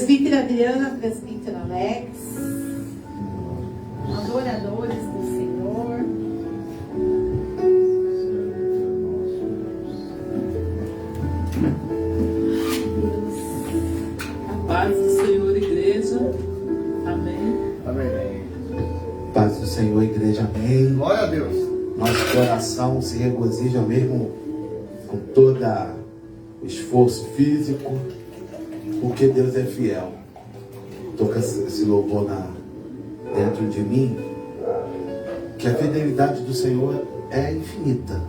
Presbítera Adriana, presbítero Alex, adoradores do Senhor. A paz do Senhor, igreja. Amém. Amém. Paz do Senhor, igreja, amém. Glória a Deus. Nosso coração se regozija mesmo com todo o esforço físico, porque Deus é fiel. Toca esse louvor dentro de mim, que a fidelidade do Senhor é infinita.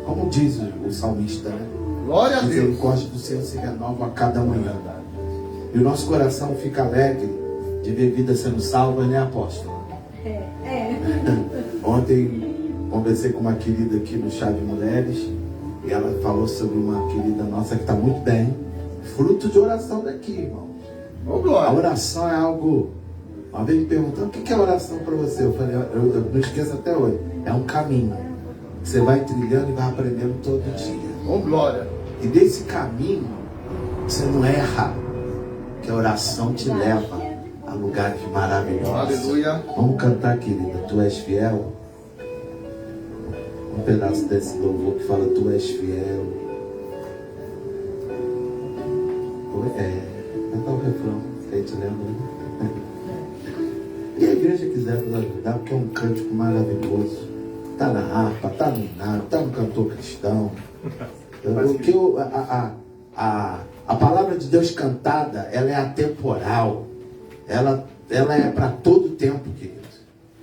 Como diz o salmista, né? Glória a A Deus. misericórdia do Senhor se renova a cada manhã. E o nosso coração fica alegre de ver vidas sendo salvas, né, apóstolo? Ontem conversei com uma querida aqui no Chá de Mulheres e ela falou sobre uma querida nossa que está muito bem, fruto de oração daqui, irmão. Ô, A glória. oração é algo. Uma vez me perguntando o que é oração para você. Eu falei, eu não esqueço até hoje. É um caminho. Você vai trilhando e vai aprendendo todo dia. Ô, glória. E desse caminho você não erra, que a oração te leva a lugares maravilhosos. Aleluia. Vamos cantar, querida. Tu és fiel. Um pedaço desse louvor que fala: Tu és fiel. Cantar o refrão, que a gente lembra, né? E a igreja quiser nos ajudar, porque é um cântico maravilhoso. Está na harpa, está no nada, está no cantor cristão. Porque a palavra de Deus cantada, ela é atemporal. Ela é para todo tempo, querido.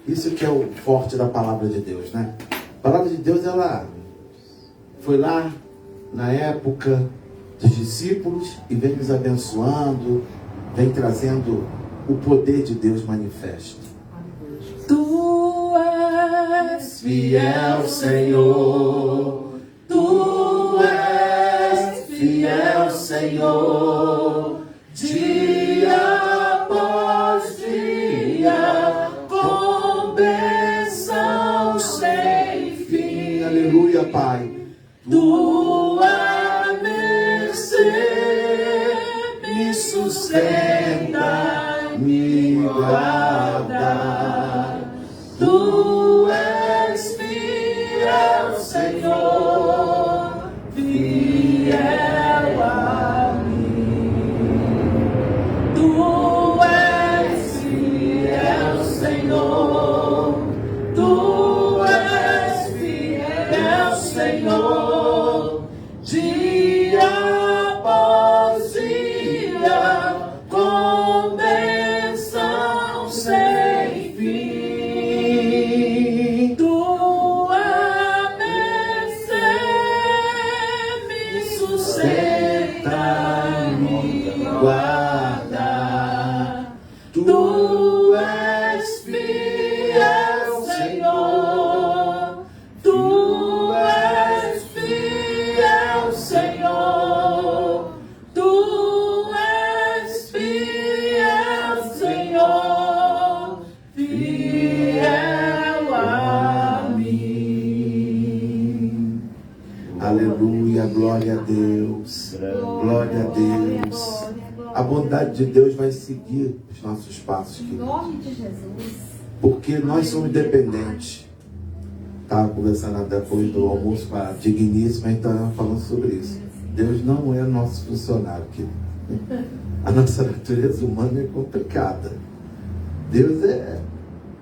Isso que é o forte da palavra de Deus, né? A palavra de Deus, ela foi lá na época dos discípulos e vem nos abençoando, vem trazendo o poder de Deus manifesto. Tu és Fiel, Senhor, Tu és fiel, Senhor, dia após dia, com bênção sem fim. Aleluia, Pai. tua mercê me sustenta, me guarda. Tu és fiel, Senhor, fiel a mim. Tu és fiel, Senhor. Tu és fiel, Senhor. Dia após dia, com bênção sem fim. Tua mercê me sustenta, me guarda. Tu és fiel, Senhor. Tu és fiel, Senhor. Tu és fiel, Senhor, fiel a mim. Aleluia, glória a Deus. Glória a Deus. A bondade de Deus vai seguir os nossos passos, Em querido. nome de Jesus. Porque nós somos dependentes. Estava conversando depois do almoço com a digníssima, então falando sobre isso. Deus não é nosso funcionário, querido. A nossa natureza humana é complicada. Deus é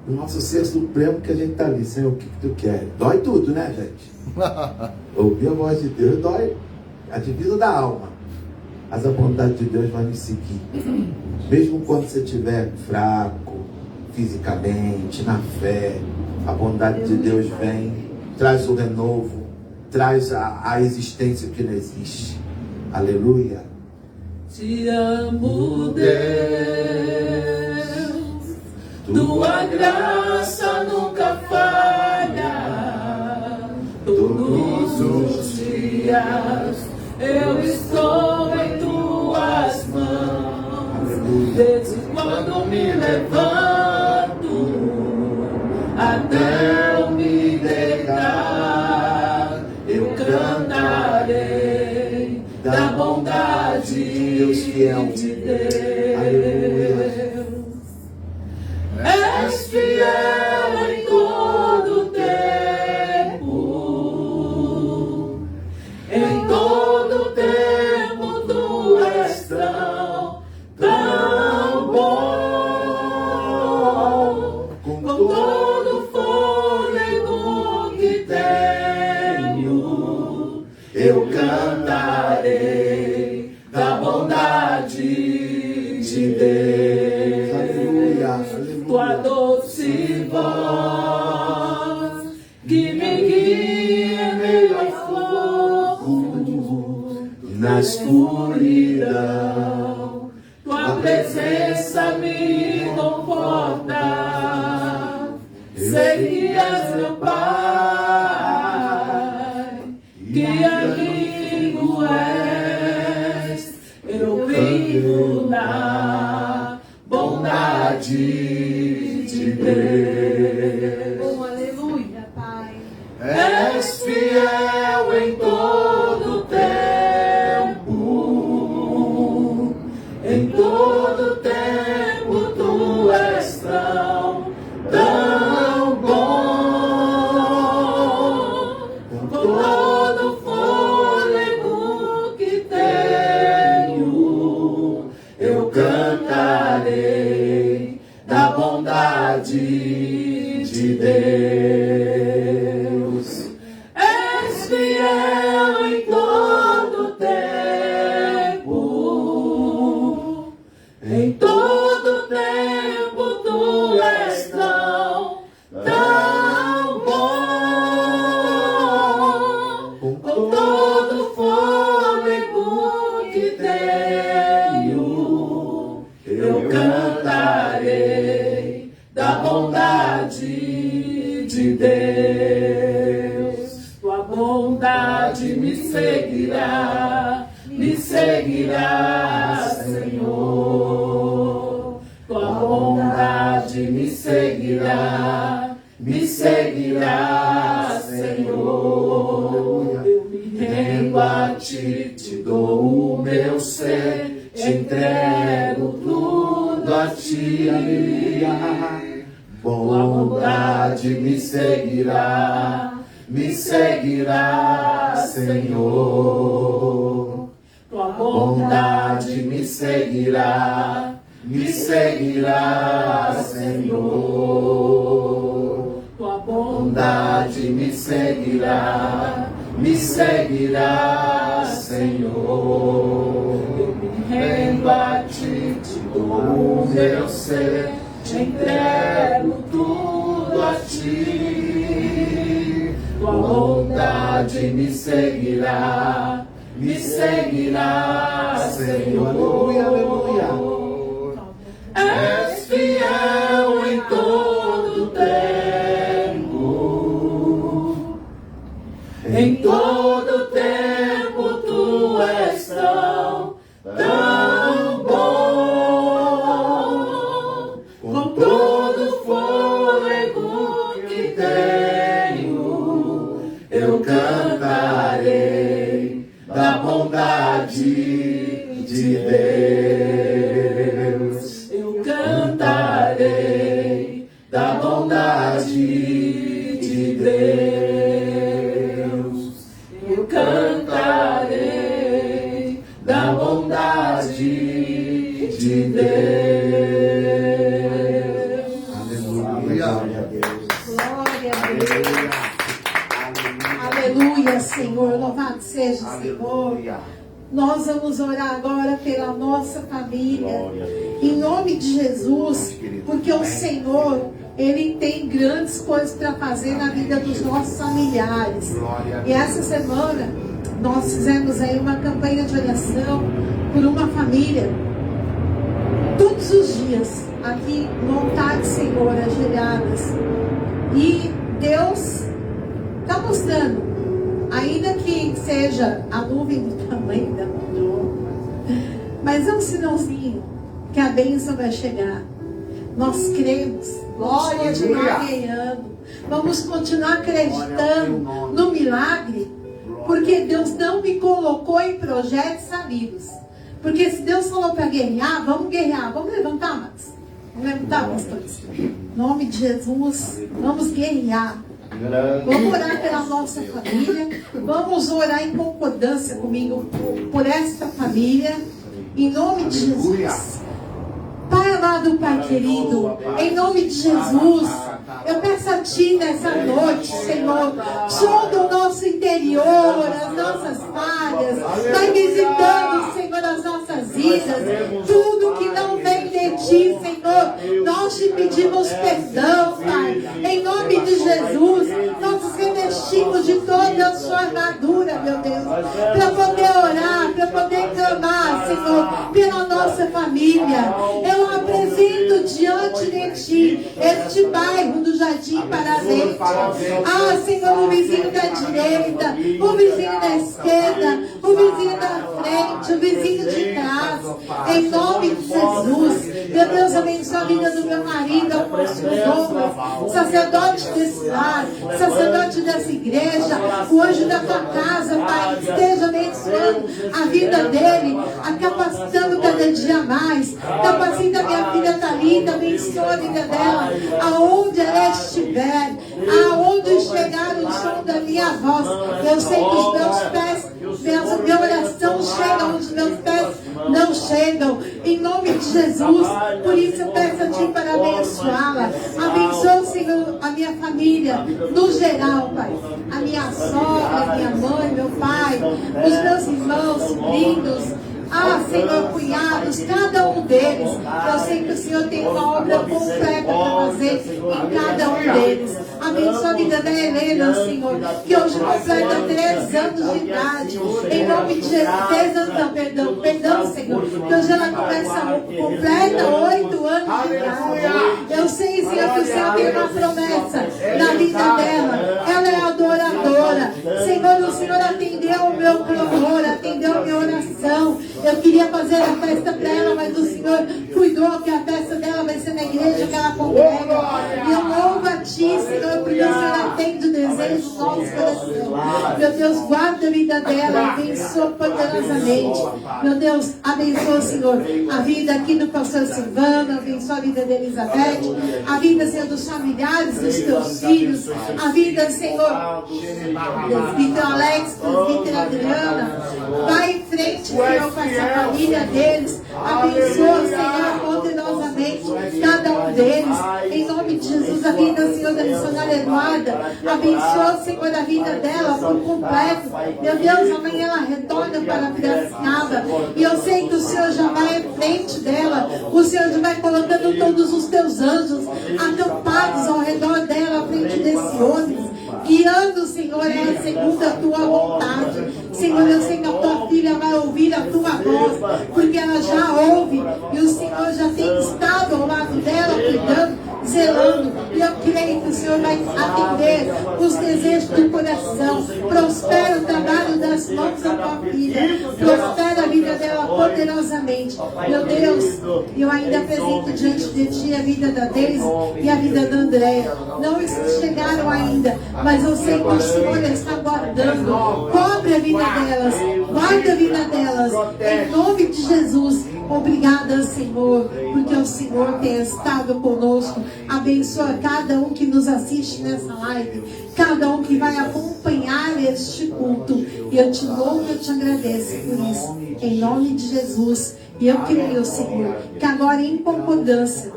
o nosso ser supremo, que a gente está ali. Senhor, o que tu quer? Dói tudo, né, gente? Ouvir a voz de Deus dói a divisa da alma. Mas a bondade de Deus vai nos seguir. Mesmo quando você estiver fraco, fisicamente, na fé, a bondade de Deus vem, traz o renovo, traz a existência que não existe. Aleluia. Te amo, Deus, tua graça nunca falha. Todos os dias eu estou em tuas mãos. Desde quando me levanto até eu me deitar, eu cantarei da bondade Deus fiel. de Deus. de Deus. Aleluia, aleluia. Tua doce voz que me guia em meio ao fogo, na escuridão. Tua presença me conforta. Sei que és meu Pai, que amigo és. Eu vivo na bondade de Deus. Oh, aleluia, Pai. És fiel em todo tempo, em todo tempo tu és tão bom. Com todo fôlego que tenho, eu cantarei da bondade de Deus. És fiel em todo tempo, em todo tempo tu és tão bom. Com todo fôlego que tenho, eu cantarei da bondade de Deus. Tua bondade me seguirá, Senhor. Tua bondade me seguirá, Senhor. Eu me rendo a ti, te dou o meu ser, te entrego tudo a ti. Tua bondade me seguirá, Senhor. Tua bondade me seguirá, Senhor. Tua bondade me seguirá, Senhor. Eu me rendo a ti, te dou o meu ser, te entrego tudo a ti. Tua bondade me seguirá, Senhor. Aleluia, aleluia. És fiel em todo tempo, em todo tempo tu és tão bom. Com todo fôlego que tenho, eu cantarei da bondade de Deus. Eu cantarei da bondade de Deus. Eu cantarei da bondade de Deus. Aleluia, glória a Deus. Glória a Deus. Aleluia, Senhor. Louvado seja o Senhor. Aleluia. Nós vamos orar agora pela nossa família. Glória a Deus. Em nome de Jesus. Querido. Porque o Senhor, Ele tem grandes coisas para fazer na vida dos nossos familiares. Glória a E Deus. essa semana, nós fizemos aí uma campanha de oração por uma família. Todos os dias, aqui no altar do Senhor, ajoelhadas. E Deus está mostrando, ainda que seja a nuvem do tamanho da mão, mas é um sinalzinho que a bênção vai chegar. Nós cremos, vamos continuar ganhando, vamos continuar acreditando no milagre, porque Deus não me colocou em projetos falidos. Porque se Deus falou para guerrear, vamos guerrear. Vamos levantar, Max? Vamos levantar, pastores? Em nome de Jesus, vamos guerrear. Vamos orar pela nossa família. Vamos orar em concordância comigo por esta família. Em nome de Jesus. Pai amado, Pai querido, em nome de Jesus, eu peço a Ti nessa noite, Senhor, sonda o nosso interior, as nossas falhas, vai visitando, Senhor, as nossas vidas, tudo que não vem Ti, Senhor. Nós te pedimos perdão, Pai. Em nome de Jesus, nós nos revestimos de toda a sua armadura, meu Deus, para poder orar, para poder clamar, Senhor, pela nossa família. Eu apresento diante de Ti este bairro do Jardim Paradente. Ah, Senhor, o vizinho da direita, o vizinho da esquerda, o vizinho da frente, o vizinho de trás. Em nome de Jesus, meu Deus, abençoe a vida do meu marido, apóstolo Douglas, sacerdote desse lar, sacerdote dessa igreja, o anjo da tua casa, Pai, esteja abençoando a vida dele, a capacitando cada dia mais. Capacita a minha filha Thalita, abençoa a vida dela, aonde ela estiver, aonde chegar o som da minha voz. Eu sei que os meus pés, minha oração chega onde meus pés não chegam, em nome de Jesus. Por isso eu peço a Ti para abençoá-la. Abençoa, Senhor, a minha família no geral, Pai, a minha sogra, minha mãe, meu pai, os meus irmãos, sobrinhos, ah, Senhor, cunhados, cada um deles. Eu sei que o Senhor tem uma obra completa para fazer em cada um deles. Abençoa a vida da Helena, Senhor, que hoje completa 3 anos de idade. Em nome de Jesus, 3 anos, não, perdão, Senhor, que hoje ela completa 8 anos de idade. Eu sei, Senhor, que o Senhor tem uma promessa na vida dela. Ela é adoradora. Senhor, o Senhor atendeu o meu clamor, atendeu a minha oração. Eu queria fazer a festa para ela, mas o Senhor cuidou que a festa dela vai ser na igreja que ela congrega. E eu louvo a Ti, Senhor, porque o Senhor atende o desejo do nosso coração. Meu Deus, guarda a vida dela, abençoa poderosamente. Meu Deus, abençoa, Senhor, a vida aqui do pastor Silvano, abençoa a vida de Elizabeth, a vida, Senhor, dos familiares dos Teus filhos, a vida, Senhor, presbítero Alex, presbítero Adriana. Vai em frente, Senhor, com essa família deles. Abençoa, Senhor, poderosamente cada um deles. Em nome de Jesus, a vida, Senhor, da missionária Eduarda. Abençoa, Senhor, a vida dela por completo. Meu Deus, amanhã ela retorna para Piracicaba. E eu sei que o Senhor já vai à frente dela. O Senhor já vai colocando todos os Teus anjos acampados ao redor dela, à frente desse ônibus, guiando, Senhor, ela segundo a Tua vontade. Senhor, eu sei que a Tua filha vai ouvir a Tua voz, porque ela já ouve, e o Senhor já tem estado ao lado dela, cuidando, zelando. E eu creio que o Senhor vai atender os desejos do coração. Prospera o trabalho das mãos da Tua filha, prospera a vida dela poderosamente. Meu Deus, eu ainda apresento diante de Ti a vida da Deise e a vida da Andréia. Não chegaram ainda, mas eu sei que o Senhor está guardando. Cobre a vida delas, guarda a vida delas, em nome de Jesus. Obrigada, Senhor, porque o Senhor tem estado conosco. Abençoa cada um que nos assiste nessa live, cada um que vai acompanhar este culto. E eu Te louvo e eu Te agradeço por isso, em nome de Jesus. E eu creio, Senhor, que agora em concordância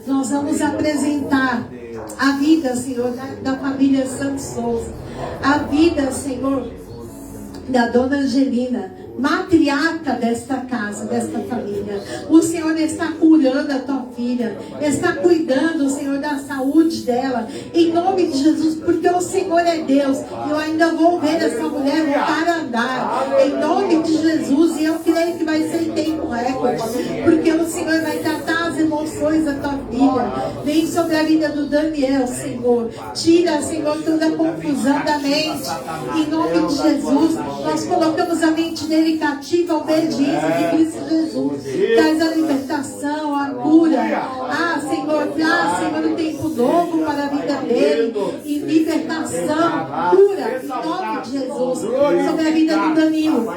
nós vamos apresentar a vida, Senhor, da família Santos Souza, a vida, Senhor, da dona Angelina, matriarca desta casa, desta família. O Senhor está curando a Tua filha, está cuidando, Senhor, da saúde dela, em nome de Jesus, porque o Senhor é Deus. Eu ainda vou ver essa mulher voltar a andar, em nome de Jesus. E eu creio que vai ser em tempo recorde, porque o Senhor vai tratar as emoções da Tua filha. Vem sobre a vida do Daniel, Senhor. Tira, Senhor, toda a confusão da mente, em nome de Jesus. Nós colocamos a mente dele cativa a obediência de Cristo Jesus. Traz a libertação, a cura. Ah, Senhor, traz, Senhor, um tempo novo para a vida dele. E libertação, cura, em nome de Jesus. Sobre a vida do Danilo.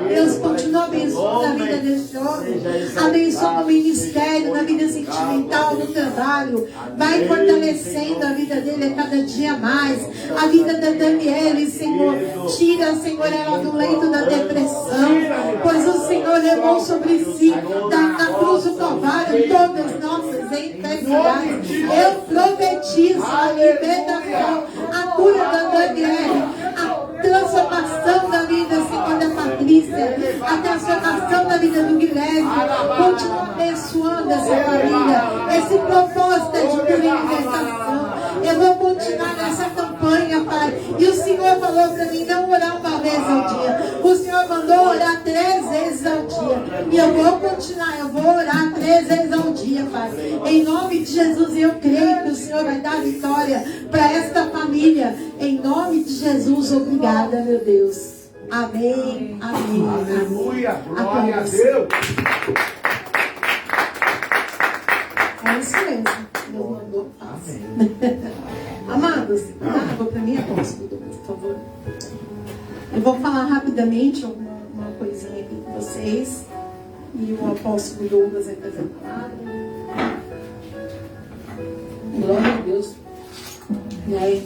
Deus, continua abençoando a vida desse homem. Abençoa no ministério, na vida sentimental, no trabalho. Vai fortalecendo a vida dele a cada dia mais. A vida da Daniele, Senhor. Tira, Senhor, ela do leito da depressão, pois o Senhor levou sobre si na cruz do Calvário todas as nossas enfermidades. Eu profetizo a libertação, a cura da Daniele, a transformação da vida, Senhor, da Patrícia, a transformação da vida do Guilherme. Continua abençoando essa família. Esse propósito é de purificação. Eu vou continuar nessa campanha, Pai. E o Senhor falou para mim não orar uma vez ao dia. O Senhor mandou orar 3 vezes ao dia. E eu vou continuar, eu vou orar 3 vezes ao dia, Pai. Em nome de Jesus, eu creio que o Senhor vai dar vitória para esta família. Em nome de Jesus, obrigada, meu Deus. Amém, amém. Aleluia, glória a Deus. É isso mesmo. Deus mandou, faça. Amados, dá água para mim, apóstolo, por favor. Eu vou falar rapidamente uma coisinha aqui com vocês. E o apóstolo Douglas vai fazer a palavra. Glória a Deus.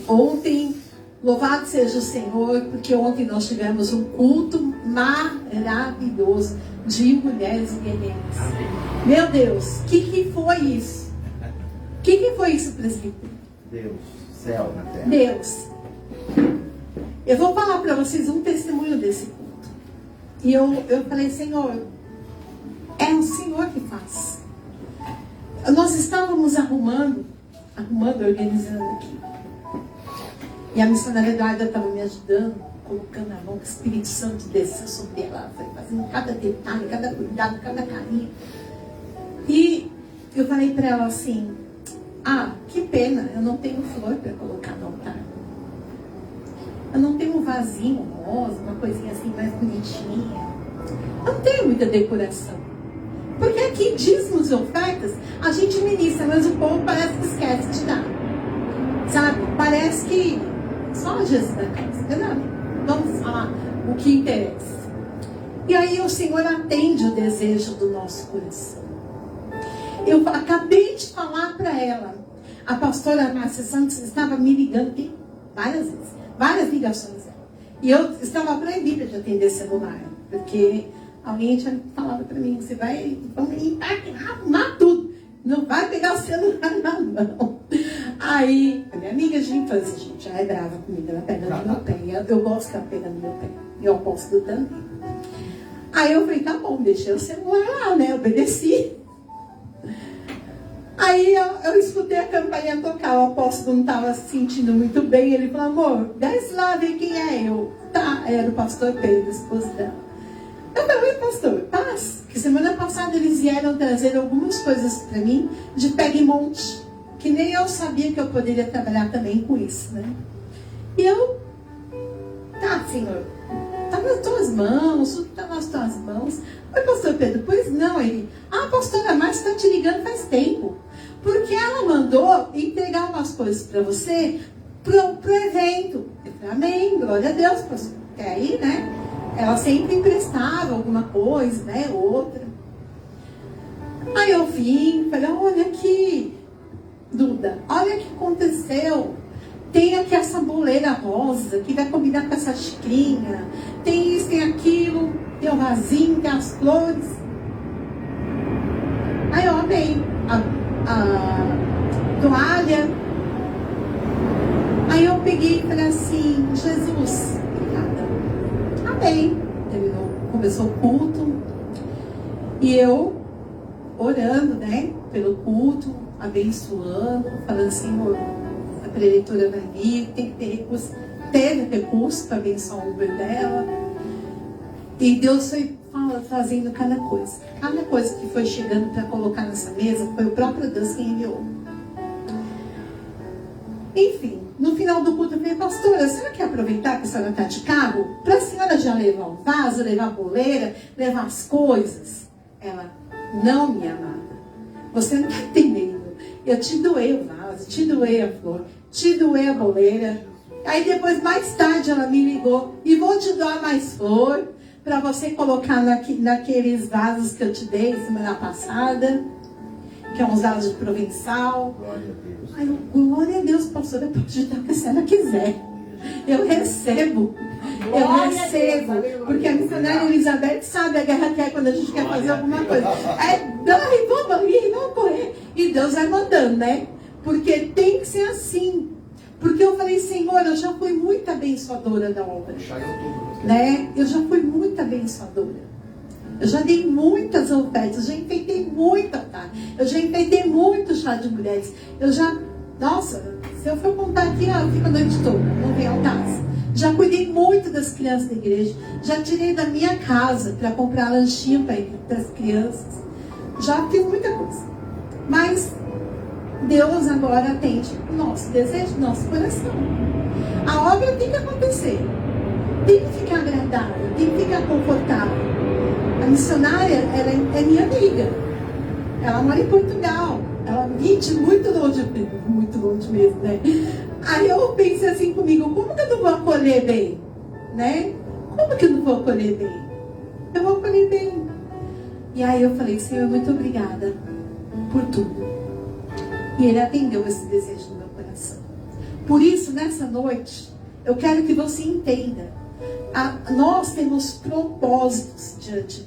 Ontem, louvado seja o Senhor, porque ontem nós tivemos um culto maravilhoso de mulheres guerreiras. Meu Deus, o que foi isso? O que foi isso, presbítero? Deus, céu na terra. Deus. Eu vou falar para vocês um testemunho desse culto. E eu falei, Senhor, é o Senhor que faz. Nós estávamos arrumando, organizando aqui. E a missionária Eduarda estava me ajudando, colocando a mão, que o Espírito Santo desceu sobre ela, foi fazendo cada detalhe, cada cuidado, cada carinho. E eu falei para ela assim, que pena, eu não tenho flor para colocar no altar. Eu não tenho um vasinho rosa, uma coisinha assim mais bonitinha. Eu não tenho muita decoração. Porque aqui, dízimos e ofertas, a gente ministra, mas o povo parece que esquece de dar. Sabe? Parece que só Jesus da casa. Não, vamos falar o que interessa. E aí o Senhor atende o desejo do nosso coração. Eu acabei de falar para ela. A pastora Márcia Santos estava me ligando aqui várias vezes. Várias ligações. E eu estava proibida de atender celular. Porque alguém tinha falado para mim, você vai limpar aqui, arrumar tudo. Não vai pegar o celular na mão. Aí, a minha amiga de infância, gente, já é brava comigo, ela pega no meu pé. Eu gosto que ela pega no meu pé. E eu aposto também. Aí eu falei, tá bom, deixei o celular lá, né? Obedeci. Aí eu escutei a campainha tocar, o apóstolo não estava se sentindo muito bem. Ele falou, amor, desce lá, vê quem é eu. Tá, era o pastor Pedro, esposo dela. Eu falei, pastor, paz. Que semana passada eles vieram trazer algumas coisas para mim de pega e monte. Que nem eu sabia que eu poderia trabalhar também com isso, né? E eu, tá, Senhor, tá nas tuas mãos, tudo tá nas tuas mãos. Oi, pastor Pedro, pois não. Ele, a pastora Márcia está te ligando faz tempo. Porque ela mandou entregar umas coisas para você pro evento. Eu falei, amém, glória a Deus, pastor. Porque aí, né, ela sempre emprestava alguma coisa, né, outra. Aí eu vim, falei, olha aqui, Duda, olha o que aconteceu. Tem aqui essa boleira rosa, que vai combinar com essa xicrinha. Tem isso, tem aquilo, tem o vasinho, tem as flores. Aí eu amei a toalha. Aí eu peguei e falei assim, Jesus, obrigada. Amém. Terminou, começou o culto. E eu orando, né, pelo culto, abençoando, falando, Senhor, a preletora vai vir, tem que ter recurso. Teve recurso para abençoar o Uber dela. E Deus foi fazendo cada coisa. Cada coisa que foi chegando para colocar nessa mesa, foi o próprio Deus quem enviou. Enfim, no final do culto eu falei, pastora, a senhora quer aproveitar que a senhora está de carro? Para a senhora já levar o vaso, levar a boleira, levar as coisas? Ela, não, minha amada, você não está entendendo. Eu te doei o vaso, te doei a flor, te doei a boleira. Aí depois, mais tarde, ela me ligou e vou te doar mais flor para você colocar naqueles vasos que eu te dei semana passada, que é uns vasos de provençal. Glória a Deus. Ai, glória a Deus, pastora, eu posso dar o que a senhora quiser. Eu recebo. Eu recebo. Porque a missionária Elizabeth sabe a guerra que é quando a gente quer fazer alguma coisa. Vamos correr. E Deus vai mandando, né? Porque tem que ser assim. Porque eu falei, Senhor, eu já fui muito abençoadora da obra. Né? Eu já fui muito abençoadora. Eu já dei muitas ofertas, eu já enfeitei muito altar, eu já enfeitei muito chá de mulheres. Eu já, nossa, se eu for contar aqui, eu fico a noite toda, não tem altar. Já cuidei muito das crianças da igreja, já tirei da minha casa para comprar lanchinho para as crianças. Já fiz muita coisa. Mas Deus agora atende o nosso desejo, o nosso coração. A obra tem que acontecer, tem que ficar agradável, tem que ficar confortável. A missionária, ela é minha amiga. Ela mora em Portugal. Ela vive muito longe mesmo, né? Aí eu pensei assim comigo, como que eu não vou acolher bem? Né? Como que eu não vou acolher bem? Eu vou acolher bem. E aí eu falei, Senhor, muito obrigada por tudo. E Ele atendeu esse desejo no meu coração. Por isso, nessa noite, eu quero que você entenda. Nós temos propósitos diante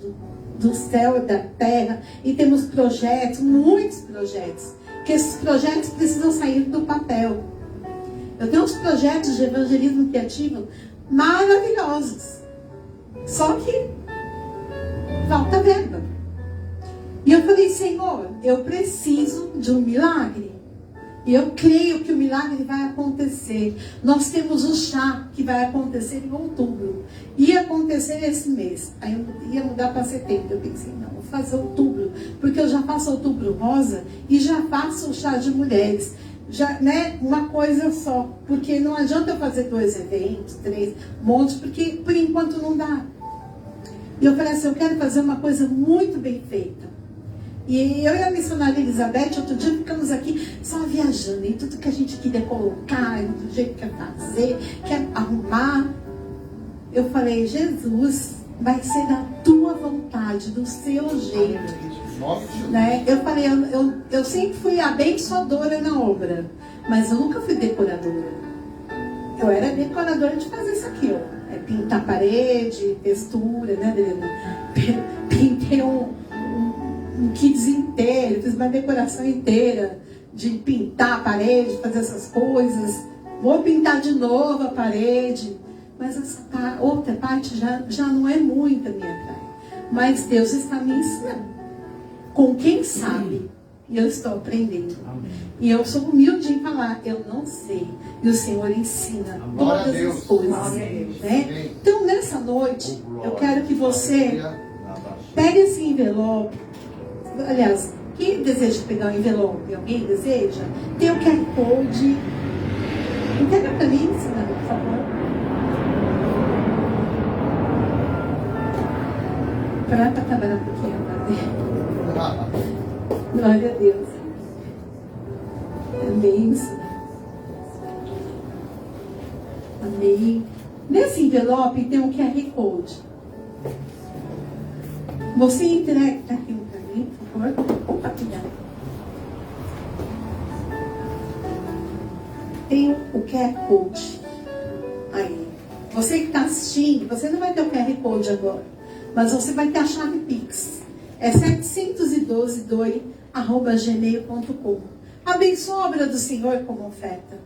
do céu e da terra. E temos projetos, muitos projetos. Que esses projetos precisam sair do papel. Eu tenho uns projetos de evangelismo criativo maravilhosos. Só que falta verba. E eu falei, Senhor, eu preciso de um milagre. E eu creio que o milagre vai acontecer. Nós temos um chá que vai acontecer em outubro. Ia acontecer esse mês. Aí eu ia mudar para setembro. Eu pensei, não, vou fazer outubro. Porque eu já faço outubro rosa e já faço o chá de mulheres. Já, né, uma coisa só. Porque não adianta eu fazer 2 eventos, 3, um monte, porque por enquanto não dá. E eu falei assim, eu quero fazer uma coisa muito bem feita. E eu e a missionária Elizabeth, outro dia ficamos aqui só viajando em tudo que a gente queria colocar, do jeito que quer fazer, quer arrumar. Eu falei, Jesus, vai ser da tua vontade, do seu jeito. Né? Eu falei, eu sempre fui abençoadora na obra, mas eu nunca fui decoradora. Eu era decoradora de fazer isso aqui, ó. Pintar parede, textura, né, Adriana? Pintei um kits inteiro, fiz uma decoração inteira de pintar a parede, fazer essas coisas. Vou pintar de novo a parede, mas essa outra parte já não é muito a minha praia. Mas Deus está me ensinando. Com quem sabe, e eu estou aprendendo. Amém. E eu sou humilde em falar, eu não sei. E o Senhor ensina todas as coisas. Né? Então, nessa noite, eu quero que você pegue esse envelope. Aliás, quem deseja pegar o envelope? Alguém deseja? Tem o QR Code. Entrega para mim, senhora, por favor. Para trabalhar um pouquinho, glória a Deus. Amém. Amém. Nesse envelope tem um QR Code. Você entrega, tá aqui para mim, por favor. Compartilhar. Tem o QR Code. Aí. Você que está assistindo, você não vai ter o QR Code agora, mas você vai ter a chave Pix. É 712@gmail.com. Abençoa a obra do Senhor como oferta.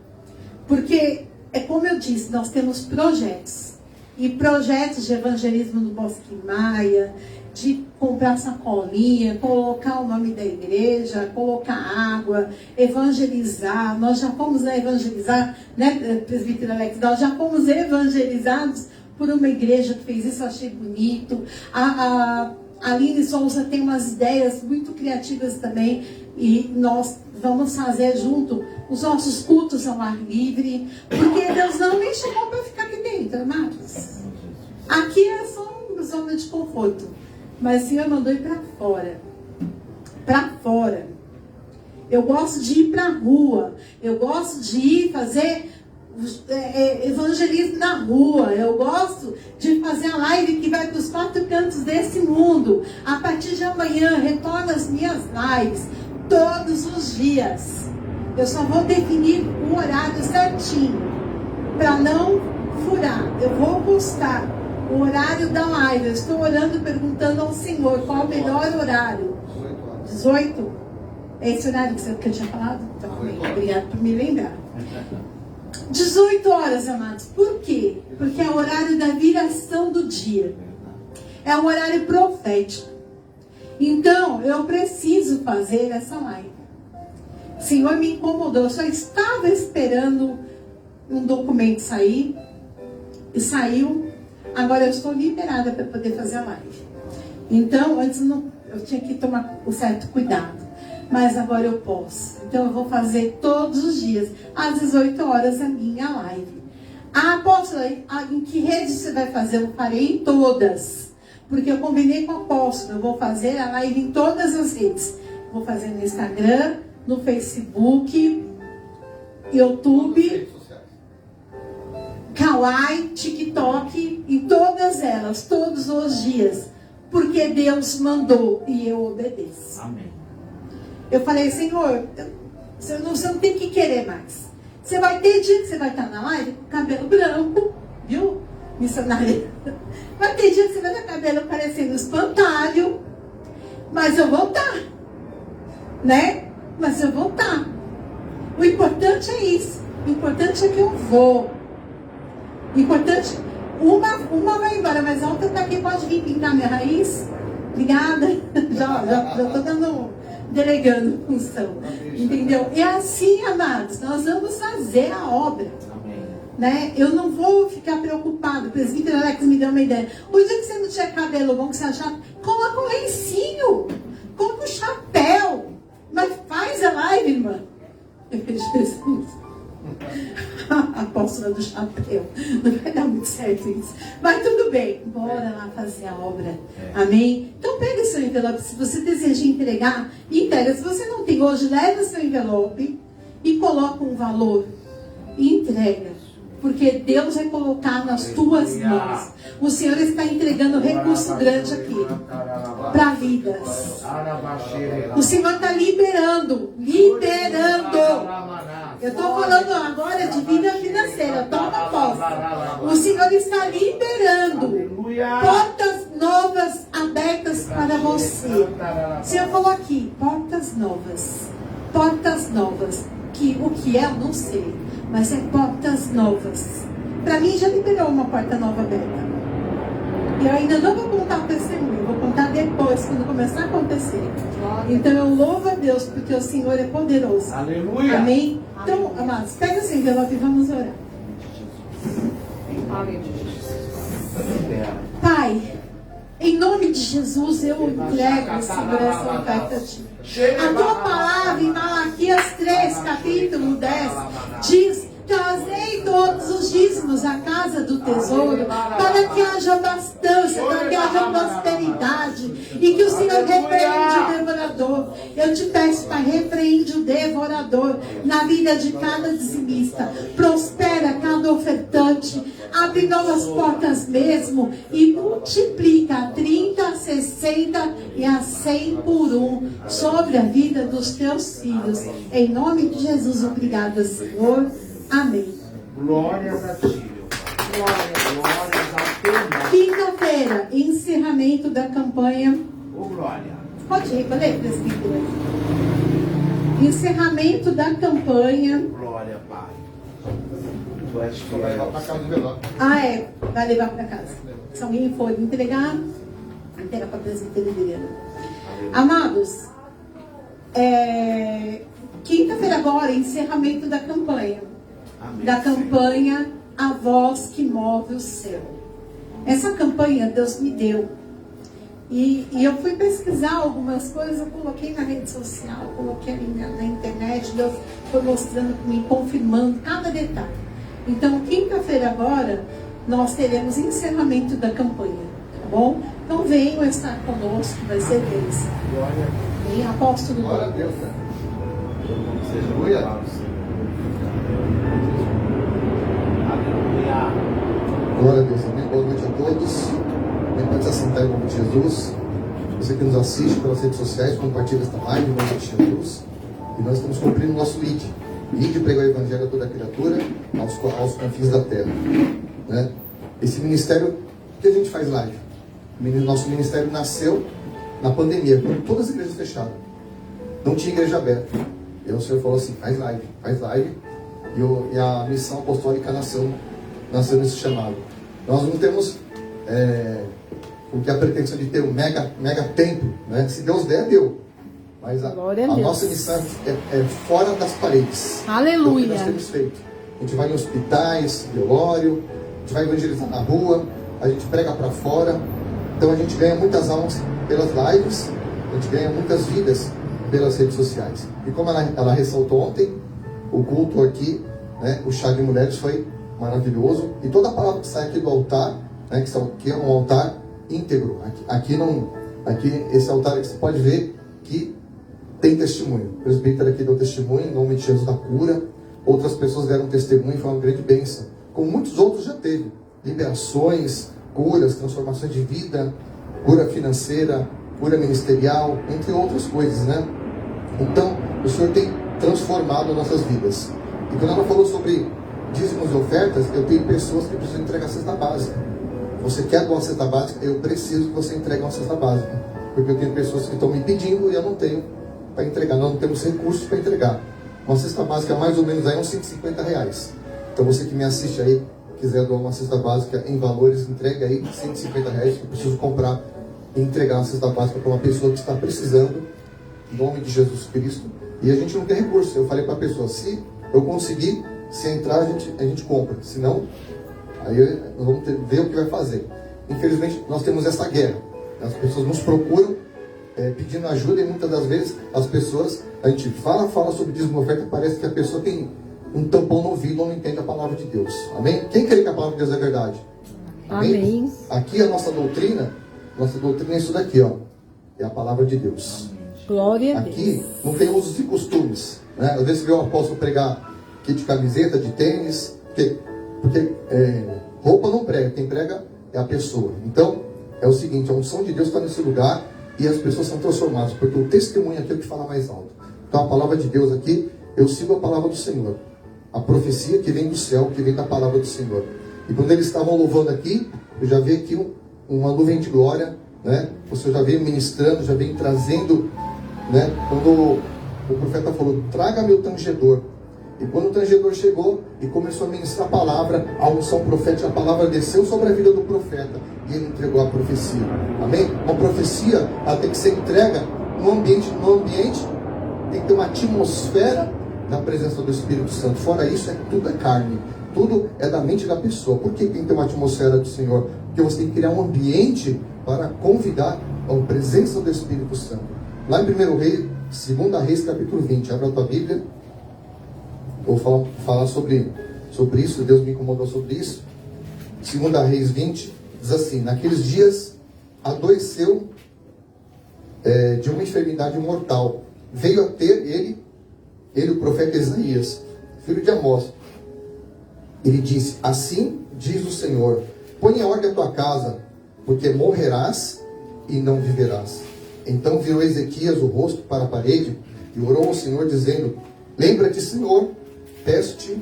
Porque, é como eu disse, nós temos projetos. E projetos de evangelismo no Bosque Maia, de comprar sacolinha, colocar o nome da igreja, colocar água, evangelizar. Nós já fomos evangelizar, né, presbítero Alex? Nós já fomos evangelizados por uma igreja que fez isso, eu achei bonito. A Aline Souza tem umas ideias muito criativas também, e nós vamos fazer junto os nossos cultos ao ar livre, porque Deus não me chamou para ficar aqui dentro, amados. Aqui é só uma zona de conforto, mas o Senhor mandou ir para fora. Para fora. Eu gosto de ir para a rua, eu gosto de ir fazer evangelismo na rua. Eu gosto de fazer a live que vai para os 4 cantos desse mundo. A partir de amanhã, retorno as minhas lives todos os dias. Eu só vou definir o horário certinho para não furar. Eu vou postar o horário da live. Eu estou orando, perguntando ao Senhor qual é o melhor horário. 18? É esse horário que eu tinha falado? Então, obrigado por me lembrar. 18 horas, amados. Por quê? Porque é o horário da viração do dia. É um horário profético. Então, eu preciso fazer essa live. O Senhor me incomodou. Eu só estava esperando um documento sair. E saiu. Agora eu estou liberada para poder fazer a live. Então, antes eu tinha que tomar um certo cuidado. Mas agora eu posso. Então eu vou fazer todos os dias. Às 18 horas a minha live. Ah, apóstola, em que rede você vai fazer? Eu farei em todas. Porque eu combinei com o apóstolo. Eu vou fazer a live em todas as redes. Vou fazer no Instagram, no Facebook, YouTube, Kawaii, TikTok, em todas elas, todos os dias. Porque Deus mandou e eu obedeço. Amém. Eu falei, Senhor, você não tem que querer mais. Você vai ter dia que você vai estar na live com cabelo branco, viu? Missionária. Vai ter dia que você vai estar com cabelo parecendo espantalho. Mas eu vou estar. Né? Mas eu vou estar. O importante é isso. O importante é que eu vou. O importante... Uma vai embora, mas a outra tá aqui, pode vir pintar minha raiz. Obrigada. Já tô delegando função. Entendeu? E assim, amados, nós vamos fazer a obra. Né? Eu não vou ficar preocupado. O presbítero Alex me deu uma ideia. O dia que você não tiver cabelo bom, que você achar, coloca um lencinho, coloca um chapéu. Mas faz a live, irmã. Jesus. A apóstola do chapéu. Não vai dar muito certo isso. Mas tudo bem. Bora lá fazer a obra. Amém? Então pega seu envelope. Se você deseja entregar, entrega. Se você não tem hoje, leva seu envelope e coloca um valor. E entrega. Porque Deus vai colocar nas tuas mãos. O Senhor está entregando recurso grande aqui. Para vidas. O Senhor está liberando. Eu estou falando agora de vida financeira. Toma posse. O Senhor está liberando portas novas abertas para você. O Senhor falou aqui, portas novas. Portas novas. O que é, eu não sei. Mas é portas novas. Para mim já liberou uma porta nova aberta. E eu ainda não vou contar o testemunho. Vou contar depois, quando começar a acontecer. Então eu louvo a Deus, porque o Senhor é poderoso. Aleluia. Amém? Então, amados, pega esse envelope e vamos orar. Pai, em nome de Jesus, eu entrego, Senhor, essa oferta a Ti. A Tua palavra em Malaquias 3, capítulo 10, diz: trazei todos os dízimos à casa do tesouro, para que haja abastança, para que haja prosperidade, e que o Senhor repreende o devorador. Eu te peço, Pai, repreende o devorador na vida de cada dizimista. Prospera cada ofertante, abre novas portas mesmo, e multiplica a 30, a 60 e a 100 por um sobre a vida dos teus filhos. Em nome de Jesus, obrigada, Senhor. Amém. Glórias a Ti. Glórias a Teu nome. Quinta-feira, encerramento da campanha. Ô, glória. Pode ir, falei, presbítero. Encerramento da campanha. Glória, Pai. Tu és Vai levar para casa do velório. Ah, é. Vai levar para casa. Se alguém for entregar, entrega para a presbiteria. Amados, quinta-feira agora, encerramento da campanha. Amém. Da campanha A Voz que Move o Céu. Essa campanha Deus me deu. E eu fui pesquisar algumas coisas, eu coloquei na rede social, coloquei na internet, Deus foi mostrando para mim, confirmando cada detalhe. Então, quinta-feira agora, nós teremos encerramento da campanha, tá bom? Então venham estar conosco, vai ser bênção. Glória. Vem, apóstolo. Glória a Deus, né? Seja Aleluia. louvado, Senhor. Aleluia. Glória a Deus, amém. Boa noite a todos. Bem, pode se assentar em nome de Jesus. Você que nos assiste pelas redes sociais, compartilha esta live em nome de Jesus. E nós estamos cumprindo o nosso lead. Lead de pregar o evangelho a toda criatura, aos confins da terra. Né? Esse ministério, por que a gente faz live? Nosso ministério nasceu na pandemia, com todas as igrejas fechadas. Não tinha igreja aberta. E aí o Senhor falou assim, faz live. E a missão apostólica nasceu nesse chamado. Nós não temos porque a pretensão de ter um mega templo, né? Se Deus der, deu. Mas a nossa missão é fora das paredes. Aleluia. É o que nós temos feito. A gente vai em hospitais, velório, a gente vai evangelizar na rua, a gente prega para fora. Então a gente ganha muitas almas pelas lives, a gente ganha muitas vidas pelas redes sociais. E como ela ressaltou ontem, o culto aqui, né, o chá de mulheres foi maravilhoso. E toda a palavra que sai aqui do altar, né, que é um altar íntegro. Aqui esse altar aqui você pode ver que tem testemunho. O presbítero aqui deu testemunho em nome de Jesus da cura. Outras pessoas deram testemunho, foi uma grande bênção. Como muitos outros já teve. Liberações, curas, transformações de vida, cura financeira, cura ministerial, entre outras coisas, né? Então, o Senhor tem transformado nossas vidas. E quando ela falou sobre dízimos e ofertas, eu tenho pessoas que precisam entregar a cesta básica. Você quer doar a cesta básica? Eu preciso que você entregue uma cesta básica. Porque eu tenho pessoas que estão me pedindo e eu não tenho para entregar. Nós não temos recursos para entregar. Uma cesta básica mais ou menos aí uns R$150. Então você que me assiste aí, quiser doar uma cesta básica em valores, entregue aí R$150 que eu preciso comprar e entregar uma cesta básica para uma pessoa que está precisando, em nome de Jesus Cristo. E a gente não tem recurso. Eu falei para a pessoa, se eu conseguir, se entrar a gente compra. Se não, aí nós vamos ver o que vai fazer. Infelizmente nós temos essa guerra. As pessoas nos procuram pedindo ajuda e muitas das vezes as pessoas, a gente fala sobre dízimo e oferta, parece que a pessoa tem um tampão no ouvido ou não entende a palavra de Deus. Amém? Quem crê que a palavra de Deus é verdade? Amém. Aqui a nossa doutrina é isso daqui, ó. É a palavra de Deus. Glória a Deus. Aqui não tem usos e costumes, né? Às vezes você vê o apóstolo pregar kit de camiseta, de tênis, porque roupa não prega, quem prega é a pessoa. Então, é o seguinte, a unção de Deus está nesse lugar e as pessoas são transformadas, porque o testemunho aqui é o que fala mais alto. Então a palavra de Deus aqui, eu sigo a palavra do Senhor. A profecia que vem do céu, que vem da palavra do Senhor. E quando eles estavam louvando aqui, eu já vi aqui uma nuvem de glória, né? Você já veio ministrando, já veio trazendo, né? Quando o profeta falou, traga meu tangedor. E quando o tangedor chegou e começou a ministrar a palavra, a unção profética, a palavra desceu sobre a vida do profeta e ele entregou a profecia. Amém? Uma profecia, ela tem que ser entregue no ambiente tem que ter uma atmosfera da presença do Espírito Santo. Fora isso, tudo é carne. Tudo é da mente da pessoa. Por que tem que ter uma atmosfera do Senhor? Porque você tem que criar um ambiente para convidar a presença do Espírito Santo. Lá em 1 Reis, 2 Reis, capítulo 20. Abra a tua Bíblia. Vou falar sobre isso. Deus me incomodou sobre isso. 2 Reis 20 diz assim: naqueles dias adoeceu de uma enfermidade mortal. Veio a ter ele o profeta Isaías, filho de Amós. Ele disse: assim diz o Senhor, põe em ordem a tua casa, porque morrerás e não viverás. Então virou Ezequias o rosto para a parede e orou ao Senhor, dizendo: lembra-te, Senhor, peço-te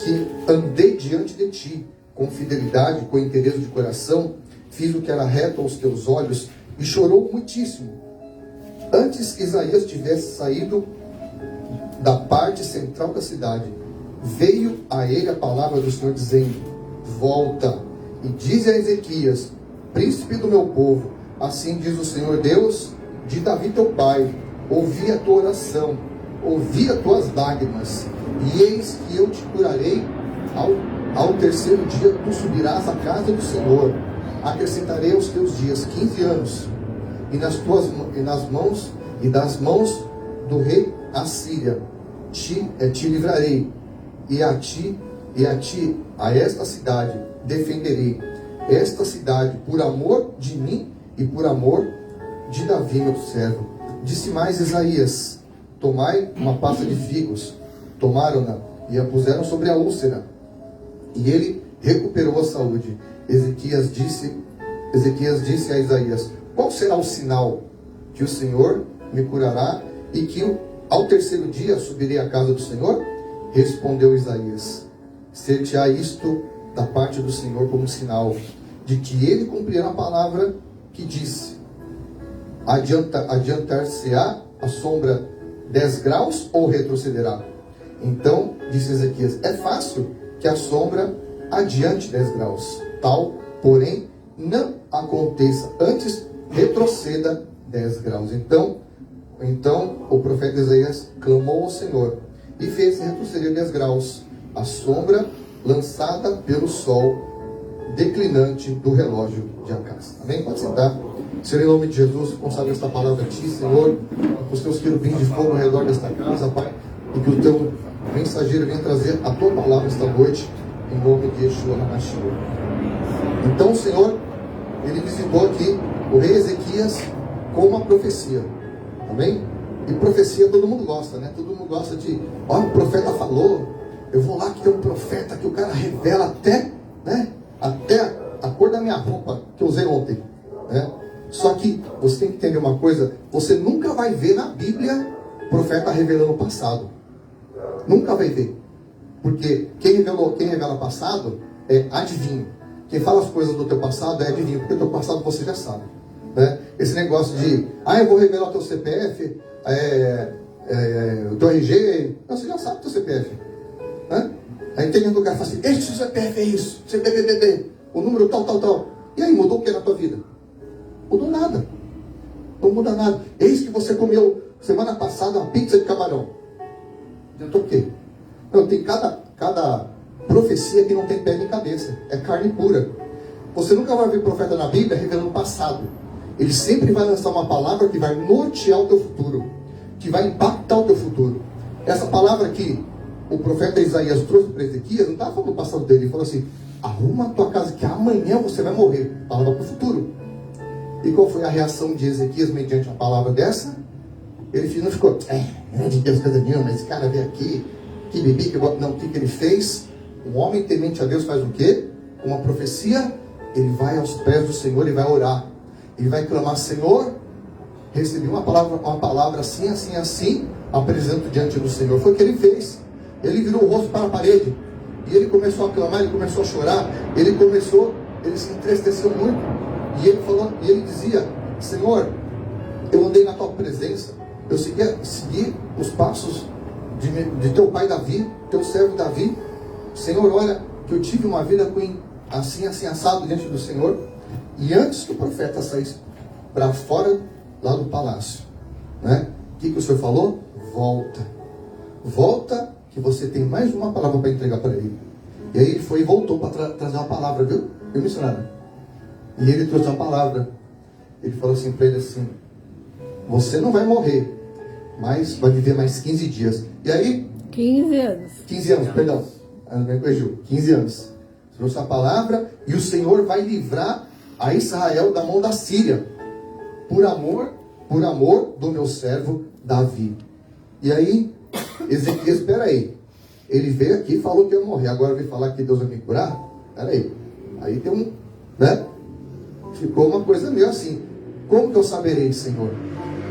que andei diante de ti com fidelidade, com interesse de coração, fiz o que era reto aos teus olhos, e chorou muitíssimo. Antes que Isaías tivesse saído da parte central da cidade, veio a ele a palavra do Senhor, dizendo: volta e dize a Ezequias, príncipe do meu povo, assim diz o Senhor Deus de Davi teu pai, ouvi a tua oração, ouvi as tuas lágrimas, e eis que eu te curarei. Ao terceiro dia tu subirás à casa do Senhor, acrescentarei aos teus dias 15 anos, e das mãos do rei Assíria te livrarei, e a esta cidade defenderei, esta cidade por amor de mim e por amor de Davi meu servo. Disse mais Isaías: tomai uma pasta de figos. Tomaram-na e a puseram sobre a úlcera, e ele recuperou a saúde. Ezequias disse a Isaías: qual será o sinal que o Senhor me curará e que ao terceiro dia subirei à casa do Senhor? Respondeu Isaías: ser-te-á isto da parte do Senhor como sinal de que ele cumprirá a palavra que disse. Adiantar-se-á a sombra 10 graus ou retrocederá? Então disse Ezequias: é fácil que a sombra adiante 10 graus. Tal, porém, aconteça. Antes, retroceda 10 graus. Então o profeta Isaías clamou ao Senhor e fez retroceder 10 graus a sombra lançada pelo sol declinante do relógio de Acás. Amém? Pode sentar. Senhor, em nome de Jesus, consagra esta palavra a Ti, Senhor, os Teus querubins de fogo ao redor desta casa, Pai, e que o Teu mensageiro venha trazer a Tua palavra esta noite, em nome de Yeshua HaMashiach. Então o Senhor, Ele visitou aqui o rei Ezequias com uma profecia. Amém? E profecia todo mundo gosta, né? Todo mundo gosta de, ó, o profeta falou, eu vou lá que tem um profeta que o cara revela até, né? Até a cor da minha roupa que eu usei ontem, né? Só que você tem que entender uma coisa, você nunca vai ver na Bíblia profeta revelando o passado. Nunca vai ver. Porque quem revela passado é adivinho. Quem fala as coisas do teu passado é adivinho, porque o teu passado você já sabe, né? Esse negócio de, eu vou revelar o teu CPF, o teu RG, não, você já sabe o teu CPF, né? Aí tem um cara que fala assim, este CPF é isso, CPBBB, o número tal. E aí, mudou o que na tua vida? Mudou nada. Não muda nada. Eis que você comeu semana passada uma pizza de camarão. Adiantou o quê? Não, tem cada profecia que não tem pé nem cabeça. É carne pura. Você nunca vai ver profeta na Bíblia revelando o passado. Ele sempre vai lançar uma palavra que vai nortear o teu futuro, que vai impactar o teu futuro. Essa palavra que o profeta Isaías trouxe para Ezequias, não estava falando do passado dele. Ele falou assim, arruma a tua casa que amanhã você vai morrer. Palavra para o futuro. E qual foi a reação de Ezequias mediante uma palavra dessa? Ele não ficou, não é de Deus coisa nenhuma, esse cara veio aqui, que bebi, que bota. Não, o que ele fez? Um homem temente a Deus faz o quê? Uma profecia, ele vai aos pés do Senhor e vai orar. Ele vai clamar, Senhor, recebi uma palavra assim, apresento diante do Senhor. Foi o que ele fez. Ele virou o rosto para a parede. E ele começou a clamar, ele começou a chorar, ele se entristeceu muito. E ele dizia, Senhor, eu andei na tua presença, eu segui os passos de teu pai Davi, teu servo Davi. Senhor, olha, que eu tive uma vida assim assado diante do Senhor. E antes que o profeta saísse para fora lá do palácio, né? O que o Senhor falou? Volta, que você tem mais uma palavra para entregar para ele. E aí ele foi e voltou para trazer uma palavra, viu? Eu missionário. E ele trouxe uma palavra. Ele falou assim para ele assim, você não vai morrer, mas vai viver mais 15 dias. E aí... 15 anos. 15 anos, perdão. Não me corrigiu. 15 anos. Trouxe a palavra e o Senhor vai livrar a Israel da mão da Síria. Por amor do meu servo Davi. E aí, Ezequias, espera aí. Ele veio aqui e falou que ia morrer. Agora veio falar que Deus vai me curar? Espera aí. Aí tem um... né? Ficou uma coisa meio assim. Como que eu saberei, Senhor?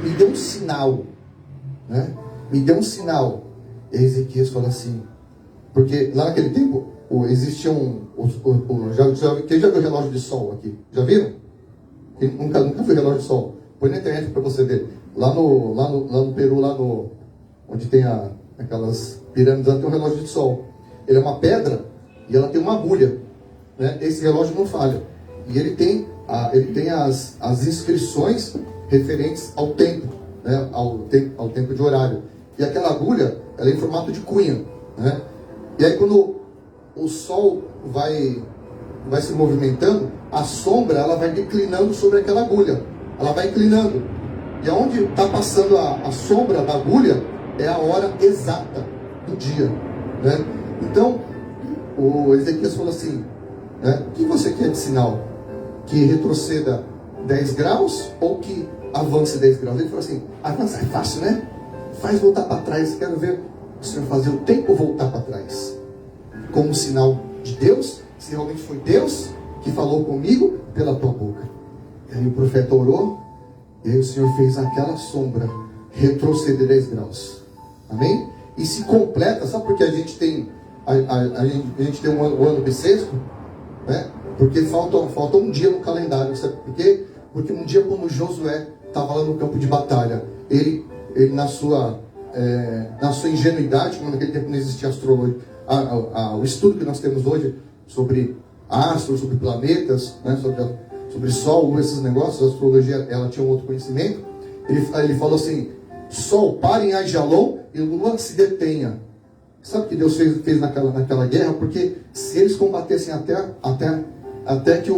Me dê um sinal, né? Me dê um sinal. E Ezequias falou assim, porque lá naquele tempo existia quem já viu relógio de sol aqui? Já viram? Quem nunca viu relógio de sol? Põe na internet para você ver. Lá no Peru, onde tem aquelas pirâmides, lá tem um relógio de sol. Ele é uma pedra e ela tem uma agulha, né? Esse relógio não falha. E ele tem as inscrições referentes ao tempo, né? ao tempo de horário. E aquela agulha, ela é em formato de cunha, né? E aí quando o sol vai se movimentando, a sombra ela vai declinando sobre aquela agulha. Ela vai inclinando. E aonde está passando a sombra da agulha é a hora exata do dia, né? Então, o Ezequias falou assim, né? O que você quer de sinal? Que retroceda 10 graus ou que avance 10 graus? Ele falou assim, avançar é fácil, né? Faz voltar para trás. Quero ver o Senhor fazer o tempo voltar para trás. Como sinal de Deus, se realmente foi Deus que falou comigo pela tua boca. E aí o profeta orou, e aí o Senhor fez aquela sombra retroceder 10 graus. Amém? E se completa, sabe por que a gente tem um ano bissexto? Né? Porque falta um dia no calendário. Sabe por quê? Porque um dia quando Josué estava lá no campo de batalha, ele na sua ingenuidade, como naquele tempo não existia astrologia, o estudo que nós temos hoje sobre astros, sobre planetas, né, sobre sol, esses negócios, a astrologia, ela tinha um outro conhecimento. Ele falou assim: sol, pare em Aijalon e lua se detenha. Sabe o que Deus fez naquela guerra? Porque se eles combatessem até que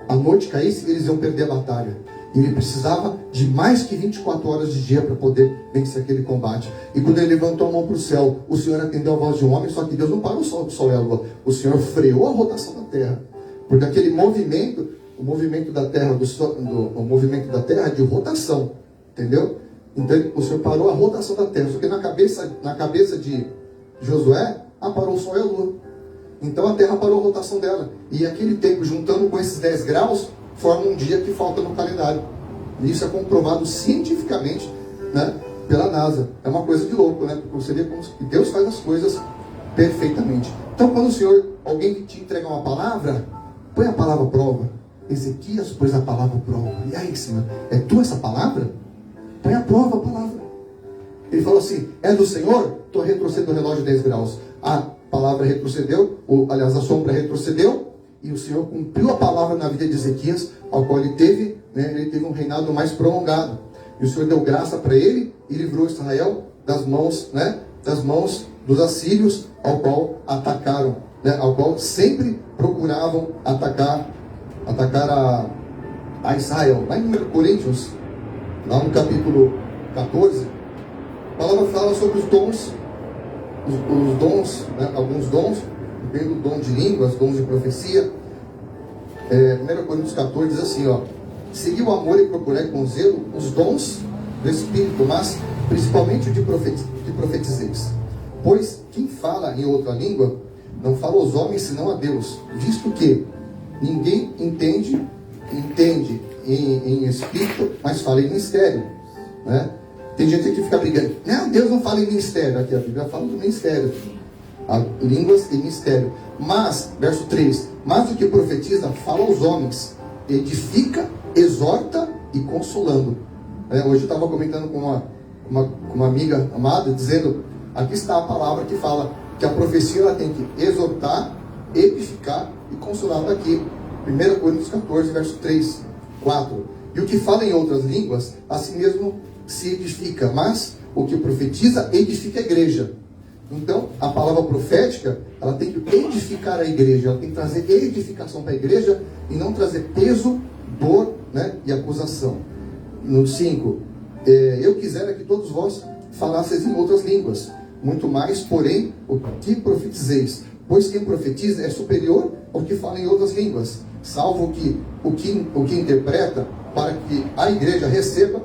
a noite caísse, eles iam perder a batalha. E ele precisava de mais que 24 horas de dia para poder vencer aquele combate. E quando ele levantou a mão para o céu, o Senhor atendeu a voz de um homem, só que Deus não parou só o sol e a lua. O Senhor freou a rotação da terra. Porque aquele movimento, o movimento da terra, o movimento da terra é de rotação. Entendeu? Então o Senhor parou a rotação da terra. Só que na cabeça de Josué, parou o sol e a lua. Então a terra parou a rotação dela. E aquele tempo, juntando com esses 10 graus, forma um dia que falta no calendário. E isso é comprovado cientificamente, né, pela NASA. É uma coisa de louco, né? Porque você vê como Deus faz as coisas perfeitamente. Então quando alguém te entrega uma palavra, põe a palavra à prova. Ezequias pôs a palavra à prova. E aí, Senhor, é tua essa palavra? Põe à prova a palavra. Ele falou assim: é do Senhor? Estou retrocedendo o relógio 10 graus. A palavra retrocedeu, aliás, a sombra retrocedeu, e o Senhor cumpriu a palavra na vida de Ezequias, ao qual ele teve um reinado mais prolongado. E o Senhor deu graça para ele e livrou Israel das mãos dos assírios, ao qual atacaram, ao qual sempre procuravam atacar a Israel. Lá em 1 Coríntios, lá no capítulo 14, a palavra fala sobre os dons, alguns dons, vendo o dom de línguas, dons de profecia. 1 Coríntios 14 diz assim, segui o amor e procurei com zelo os dons do Espírito, mas principalmente o de profetizeis. Pois quem fala em outra língua não fala aos homens senão a Deus, visto que ninguém entende em espírito, mas fala em mistério, né? Tem gente que fica brigando: não, Deus não fala em mistério. Aqui a Bíblia fala do mistério, línguas e mistério. Mas, verso 3, mas o que profetiza fala aos homens, edifica, exorta e consolando. Hoje eu estava comentando com uma amiga amada, dizendo: aqui está a palavra que fala que a profecia ela tem que exortar, edificar e consolar. Daqui, 1 Coríntios 14, verso 3, 4. E o que fala em outras línguas, assim mesmo se edifica, mas o que profetiza edifica a igreja. Então, a palavra profética, ela tem que edificar a igreja, ela tem que trazer edificação para a igreja e não trazer peso, dor, e acusação. No 5, eu quisera que todos vós falasseis em outras línguas, muito mais, porém, o que profetizeis, pois quem profetiza é superior ao que fala em outras línguas, salvo o que interpreta, para que a igreja receba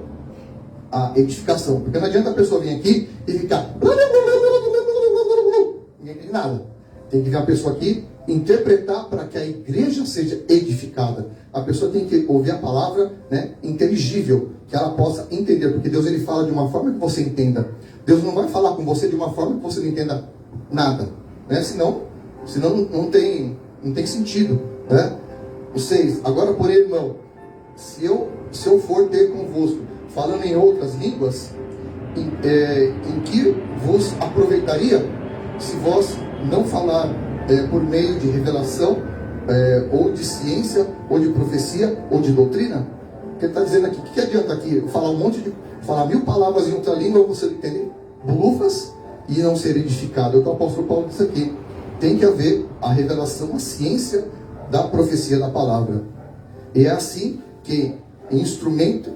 a edificação. Porque não adianta a pessoa vir aqui e ficar ninguém entende nada. Tem que vir uma pessoa aqui interpretar para que a igreja seja edificada. A pessoa tem que ouvir a palavra, inteligível, que ela possa entender, porque Deus ele fala de uma forma que você entenda. Deus não vai falar com você de uma forma que você não entenda nada, senão não tem sentido, O 6, agora porém, irmão, se eu for ter convosco falando em outras línguas, em que vos aproveitaria se vós não falar por meio de revelação, ou de ciência, ou de profecia, ou de doutrina? Porque ele está dizendo aqui: que adianta aqui falar 1000 palavras em outra língua, você entender bulufas e não ser edificado? É o que o apóstolo Paulo diz aqui. Tem que haver a revelação, a ciência da profecia da palavra. E é assim que instrumentos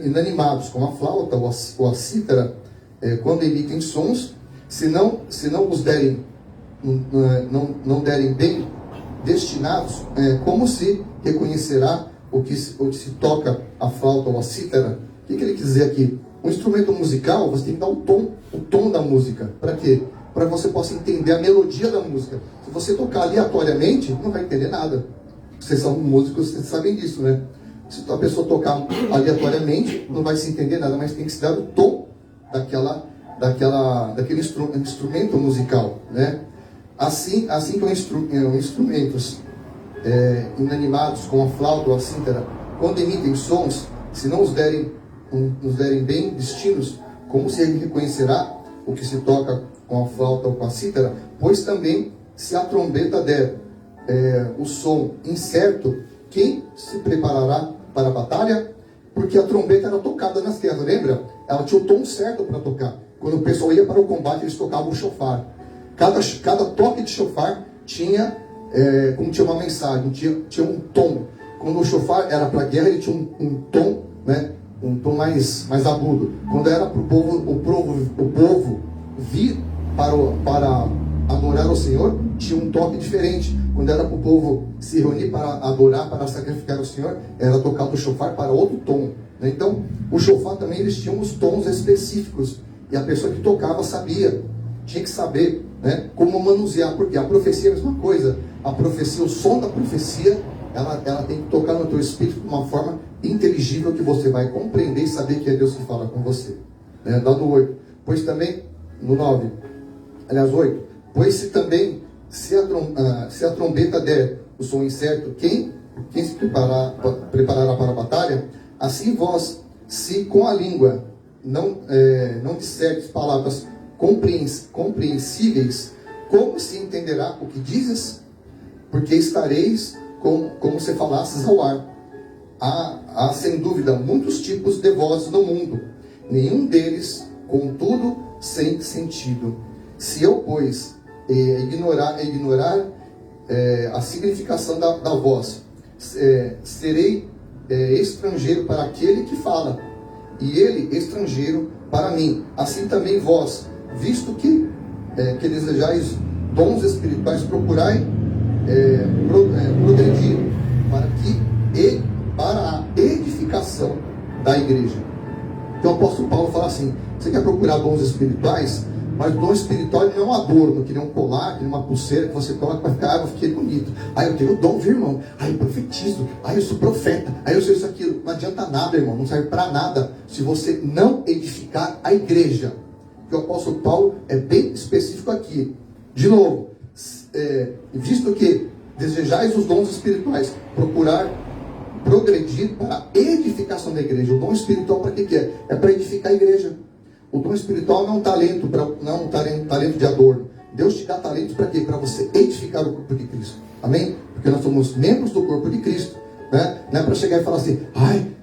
inanimados, como a flauta ou a cítara, quando emitem sons, se não os derem, não derem bem destinados, como se reconhecerá o que se toca a flauta ou a cítara? O que ele quer dizer aqui? Um instrumento musical, você tem que dar o tom da música. Para quê? Para que você possa entender a melodia da música. Se você tocar aleatoriamente, não vai entender nada. Vocês são músicos, vocês sabem disso, né? Se a pessoa tocar aleatoriamente, não vai se entender nada, mas tem que se dar o tom daquele instrumento musical, Assim que instrumentos inanimados, como a flauta ou a cítara, quando emitem sons, se não nos derem bem destinos, como se reconhecerá o que se toca com a flauta ou com a cítara? Pois também se a trombeta der o som incerto, quem se preparará para a batalha? Porque a trombeta era tocada nas guerras, lembra? Ela tinha o tom certo para tocar. Quando o pessoal ia para o combate, eles tocavam o chofar. Cada toque de chofar tinha uma mensagem, tinha um tom. Quando o chofar era para a guerra, ele tinha um tom, né? Um tom mais agudo. Quando era para o povo vir para adorar o Senhor, tinha um toque diferente. Quando era para o povo se reunir para adorar, para sacrificar o Senhor, era tocado o chofar para outro tom. Né? Então, o chofar também, eles tinham os tons específicos. E a pessoa que tocava sabia, tinha que saber, né, como manusear. Porque a profecia é a mesma coisa. A profecia, o som da profecia, ela tem que tocar no teu espírito de uma forma inteligível que você vai compreender e saber que é Deus que fala com você. Né? Lá no 8. Pois também, no 9, aliás, 8. Pois se a trombeta der o som incerto, quem se preparará para a batalha? Assim vós, se com a língua não disserdes palavras compreensíveis, como se entenderá o que dizes? Porque estareis como se falasses ao ar. Há sem dúvida muitos tipos de vozes no mundo, nenhum deles, contudo, sem sentido. Se eu, pois, ignorar a significação da voz, serei estrangeiro para aquele que fala, e ele estrangeiro para mim. Assim também vós, visto que desejais dons espirituais, procurai progredir para a edificação da igreja. Então o apóstolo Paulo fala assim: você quer procurar dons espirituais? Mas o dom espiritual não é um adorno, que nem um colar, que nem uma pulseira que você coloca para ficar, eu fiquei bonito. Aí eu tenho o dom, viu, irmão? Aí eu profetizo, aí eu sou profeta, aí eu sei isso, aquilo. Não adianta nada, irmão, não serve para nada se você não edificar a igreja. Porque o apóstolo Paulo é bem específico aqui. De novo, visto que desejais os dons espirituais, procurar progredir para a edificação da igreja. O dom espiritual para que é? É para edificar a igreja. O dom espiritual não é um talento, não é um talento de adorno. Deus te dá talento para quê? Para você edificar o corpo de Cristo. Amém? Porque nós somos membros do corpo de Cristo. Né? Não é para chegar e falar assim: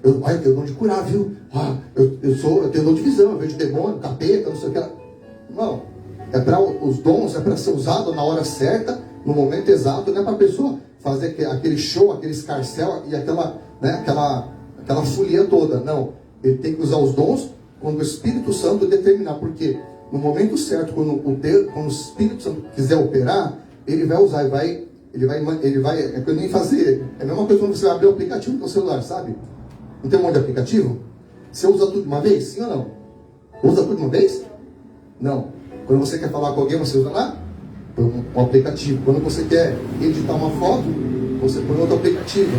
eu tenho dom de curar, viu? Eu tenho dom de visão, eu vejo demônio, capeta, não sei o que. Não. Os dons é para ser usado na hora certa, no momento exato. Não é para a pessoa fazer aquele show, aquele escarcel e aquela folia toda. Não. Ele tem que usar os dons quando o Espírito Santo determinar. Porque no momento certo, quando o Espírito Santo quiser operar, ele vai usar, ele vai, é que eu nem fazer. É a mesma coisa quando você vai abrir o aplicativo do seu celular, sabe? Não tem um monte de aplicativo? Você usa tudo de uma vez? Sim ou não? Usa tudo de uma vez? Não. Quando você quer falar com alguém, você usa lá um aplicativo. Quando você quer editar uma foto, você põe outro aplicativo,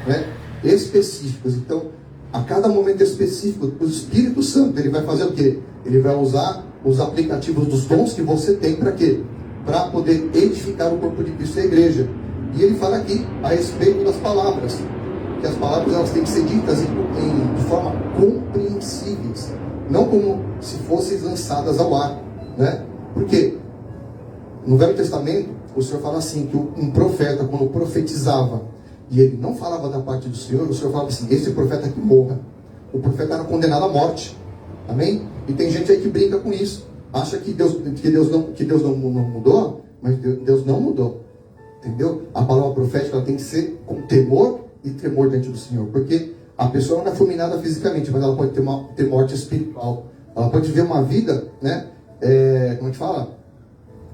né? Específicos. Então, a cada momento específico, o Espírito Santo, ele vai fazer o quê? Ele vai usar os aplicativos dos dons que você tem para quê? Para poder edificar o corpo de Cristo e a igreja. E ele fala aqui a respeito das palavras, que as palavras elas têm que ser ditas de forma compreensíveis, não como se fossem lançadas ao ar, né? Porque no Velho Testamento o Senhor fala assim, que um profeta, quando profetizava e ele não falava da parte do Senhor, o Senhor falava assim: esse profeta que morra. O profeta era condenado à morte. Amém? E tem gente aí que brinca com isso, acha que Deus não mudou, mas Deus não mudou. Entendeu? A palavra profética ela tem que ser com temor e tremor diante do Senhor. Porque a pessoa não é fulminada fisicamente, mas ela pode ter morte espiritual. Ela pode viver uma vida, né? Como é que fala?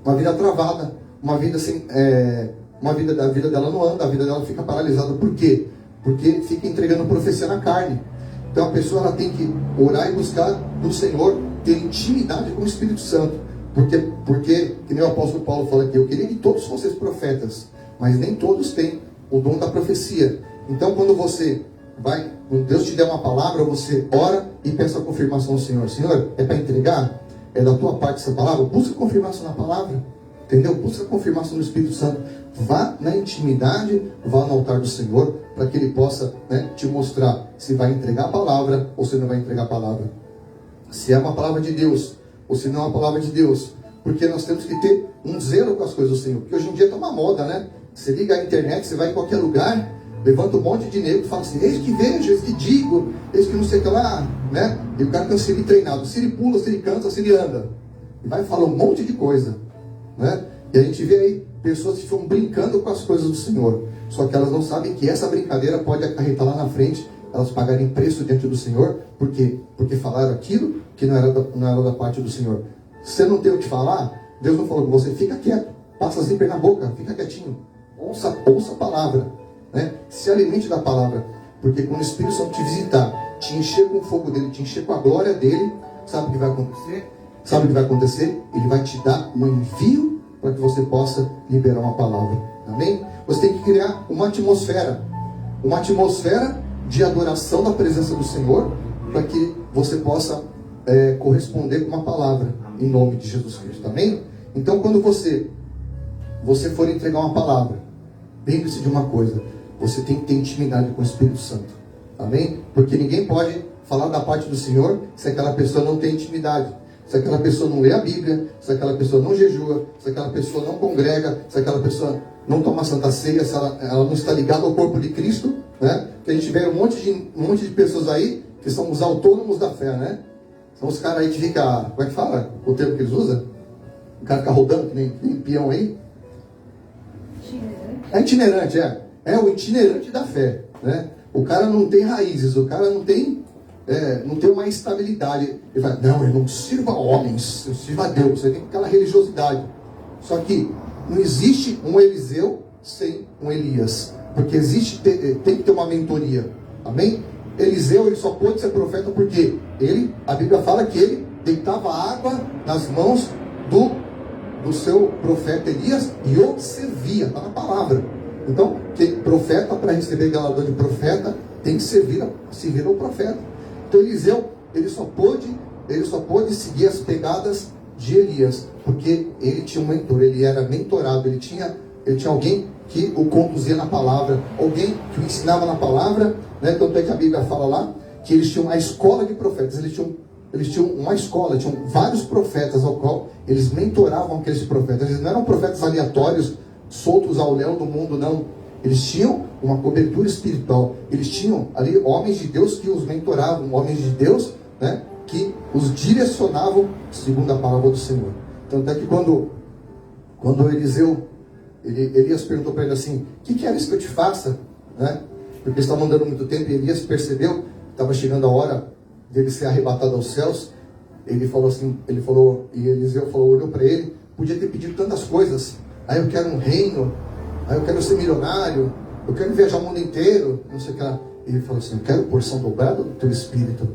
Uma vida travada. Uma vida sem... a vida dela não anda, a vida dela fica paralisada. Por quê? Porque fica entregando profecia na carne. Então a pessoa ela tem que orar e buscar do Senhor, ter intimidade com o Espírito Santo. Porque que nem o apóstolo Paulo fala aqui: eu queria que todos fossem profetas, mas nem todos têm o dom da profecia. Então quando Deus te der uma palavra, você ora e peça a confirmação do Senhor. Senhor, é para entregar? É da tua parte essa palavra? Busca confirmação na palavra. Entendeu? Busca a confirmação do Espírito Santo. Vá na intimidade, vá no altar do Senhor, para que Ele possa, né, te mostrar se vai entregar a palavra ou se não vai entregar a palavra. Se é uma palavra de Deus ou se não é uma palavra de Deus. Porque nós temos que ter um zelo com as coisas do Senhor. Porque hoje em dia está uma moda, né? Você liga a internet, você vai em qualquer lugar, levanta um monte de negro e fala assim, eis que vejo, eis que digo, eis que não sei o que lá, né? E o cara tem um Siri treinado. Se ele pula, se ele canta, se ele anda. E vai falar um monte de coisa, né? E a gente vê aí pessoas que ficam brincando com as coisas do Senhor. Só que elas não sabem que essa brincadeira pode acarretar lá na frente, elas pagarem preço diante do Senhor. Por quê? Porque falaram aquilo que não era da parte do Senhor. Se você não tem o que falar, Deus não falou com você, fica quieto, passa zíper na boca, fica quietinho. Ouça a palavra, né? Se alimente da palavra. Porque quando o Espírito Santo te visitar, te encher com o fogo dele, te encher com a glória dele, sabe o que vai acontecer? Sabe o que vai acontecer? Ele vai te dar um envio para que você possa liberar uma palavra. Amém? Você tem que criar uma atmosfera de adoração da presença do Senhor, para que você possa corresponder com uma palavra, em nome de Jesus Cristo. Amém? Então, quando você for entregar uma palavra, lembre-se de uma coisa: você tem que ter intimidade com o Espírito Santo. Amém? Porque ninguém pode falar da parte do Senhor se aquela pessoa não tem intimidade. Se aquela pessoa não lê a Bíblia, se aquela pessoa não jejua, se aquela pessoa não congrega, se aquela pessoa não toma Santa Ceia, se ela não está ligada ao corpo de Cristo, né? Que a gente vê um monte de pessoas aí que são os autônomos da fé, né? São os caras aí que ficam, como é que fala o termo que eles usam? O cara fica rodando, que nem peão aí. É itinerante, é o itinerante da fé, né? O cara não tem raízes, o cara não tem uma estabilidade. Ele fala, não, eu não sirvo a homens, eu sirvo a Deus. Você tem aquela religiosidade. Só que não existe um Eliseu sem um Elias, porque tem que ter uma mentoria. Amém? Eliseu, ele só pôde ser profeta porque a Bíblia fala que ele deitava água nas mãos do seu profeta Elias e o servia, está na palavra. Então, profeta, para receber galardão de profeta, tem que servir ao profeta. Então Eliseu, ele só pôde seguir as pegadas de Elias, porque ele tinha um mentor, ele era mentorado, ele tinha alguém que o conduzia na palavra, alguém que o ensinava na palavra, né? Tanto é que a Bíblia fala lá que eles tinham uma escola de profetas, eles tinham uma escola, tinham vários profetas ao qual eles mentoravam aqueles profetas. Eles não eram profetas aleatórios, soltos ao léu do mundo, não. Eles tinham uma cobertura espiritual. Eles tinham ali homens de Deus que os mentoravam, homens de Deus, né, que os direcionavam segundo a palavra do Senhor. Tanto é que quando Elias perguntou para ele assim, o que queres que eu te faça? Né? Porque eles estavam andando muito tempo e Elias percebeu que estava chegando a hora dele ser arrebatado aos céus. Ele falou assim, e Eliseu olhou para ele, podia ter pedido tantas coisas. Aí eu quero um reino, aí eu quero ser milionário, eu quero viajar o mundo inteiro, não sei o que lá. Ele falou assim, eu quero porção dobrada do teu espírito.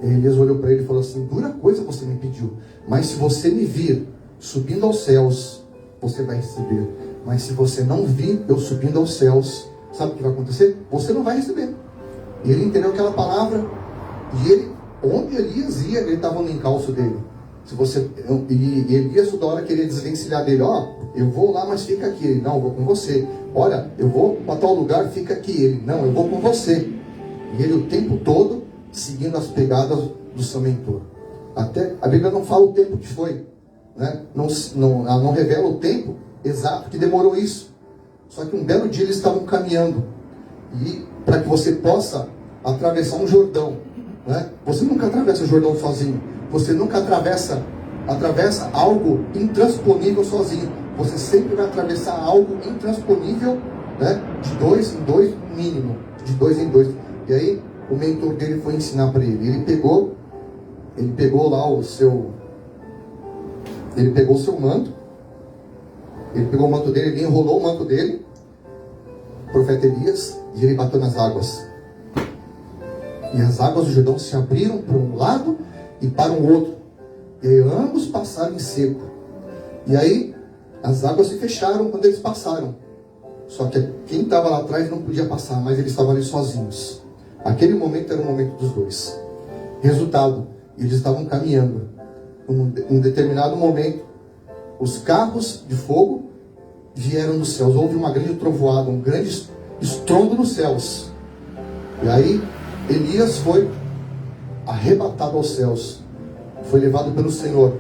E Elias olhou para ele e falou assim, dura coisa você me pediu, mas se você me vir subindo aos céus, você vai receber. Mas se você não vir eu subindo aos céus, sabe o que vai acontecer? Você não vai receber. E ele entendeu aquela palavra, e onde Elias ia, ele estava no encalço dele. E Elias toda hora queria desvencilhar dele, eu vou lá, mas fica aqui. Ele, não, eu vou com você. Olha, eu vou para tal lugar, fica aqui. Ele, não, eu vou com você. E ele o tempo todo seguindo as pegadas do seu mentor. Até a Bíblia não fala o tempo que foi, né? Ela não revela o tempo exato que demorou isso. Só que um belo dia eles estavam caminhando, e para que você possa atravessar um Jordão, né? Você nunca atravessa o Jordão sozinho. Você nunca atravessa algo intransponível sozinho. Você sempre vai atravessar algo intransponível, né? De dois em dois, no mínimo. De dois em dois. E aí, o mentor dele foi ensinar para ele. Ele pegou lá o seu manto. Ele pegou o manto dele, ele enrolou o manto dele, o profeta Elias, e ele bateu nas águas. E as águas do Jordão se abriram para um lado e para o outro. E aí ambos passaram em seco. E aí as águas se fecharam quando eles passaram. Só que quem estava lá atrás não podia passar, mas eles estavam ali sozinhos. Aquele momento era o momento dos dois. Resultado, eles estavam caminhando. Em um determinado momento, os carros de fogo vieram dos céus. Houve uma grande trovoada, um grande estrondo nos céus. E aí Elias foi arrebatado aos céus, foi levado pelo Senhor.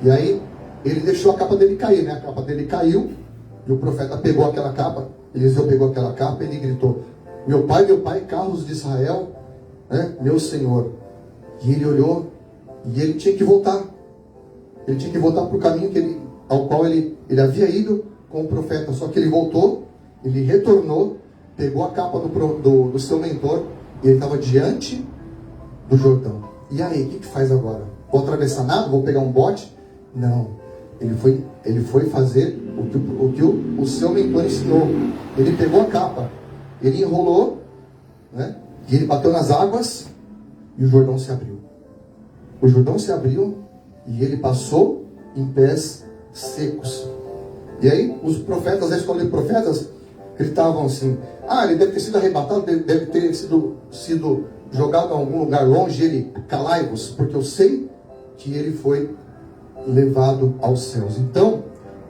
E aí ele deixou a capa dele cair, né? A capa dele caiu, e o profeta pegou aquela capa, Eliseu pegou aquela capa e ele gritou: meu pai, carros de Israel, né? Meu Senhor. E ele olhou, e ele tinha que voltar. Ele tinha que voltar para o caminho ao qual ele havia ido com o profeta. Só que ele voltou, ele retornou, pegou a capa do seu mentor, e ele estava diante do Jordão. E aí, o que faz agora? Vou atravessar nada? Vou pegar um bote? Não. Ele foi fazer o que o seu mentor ensinou. Ele pegou a capa, ele enrolou, né? E ele bateu nas águas, e o Jordão se abriu. O Jordão se abriu, e ele passou em pés secos. E aí, os profetas, a escola de profetas, gritavam assim: ele deve ter sido arrebatado, deve ter sido jogado em algum lugar longe. Ele: calai-vos, porque eu sei que ele foi levado aos céus. Então,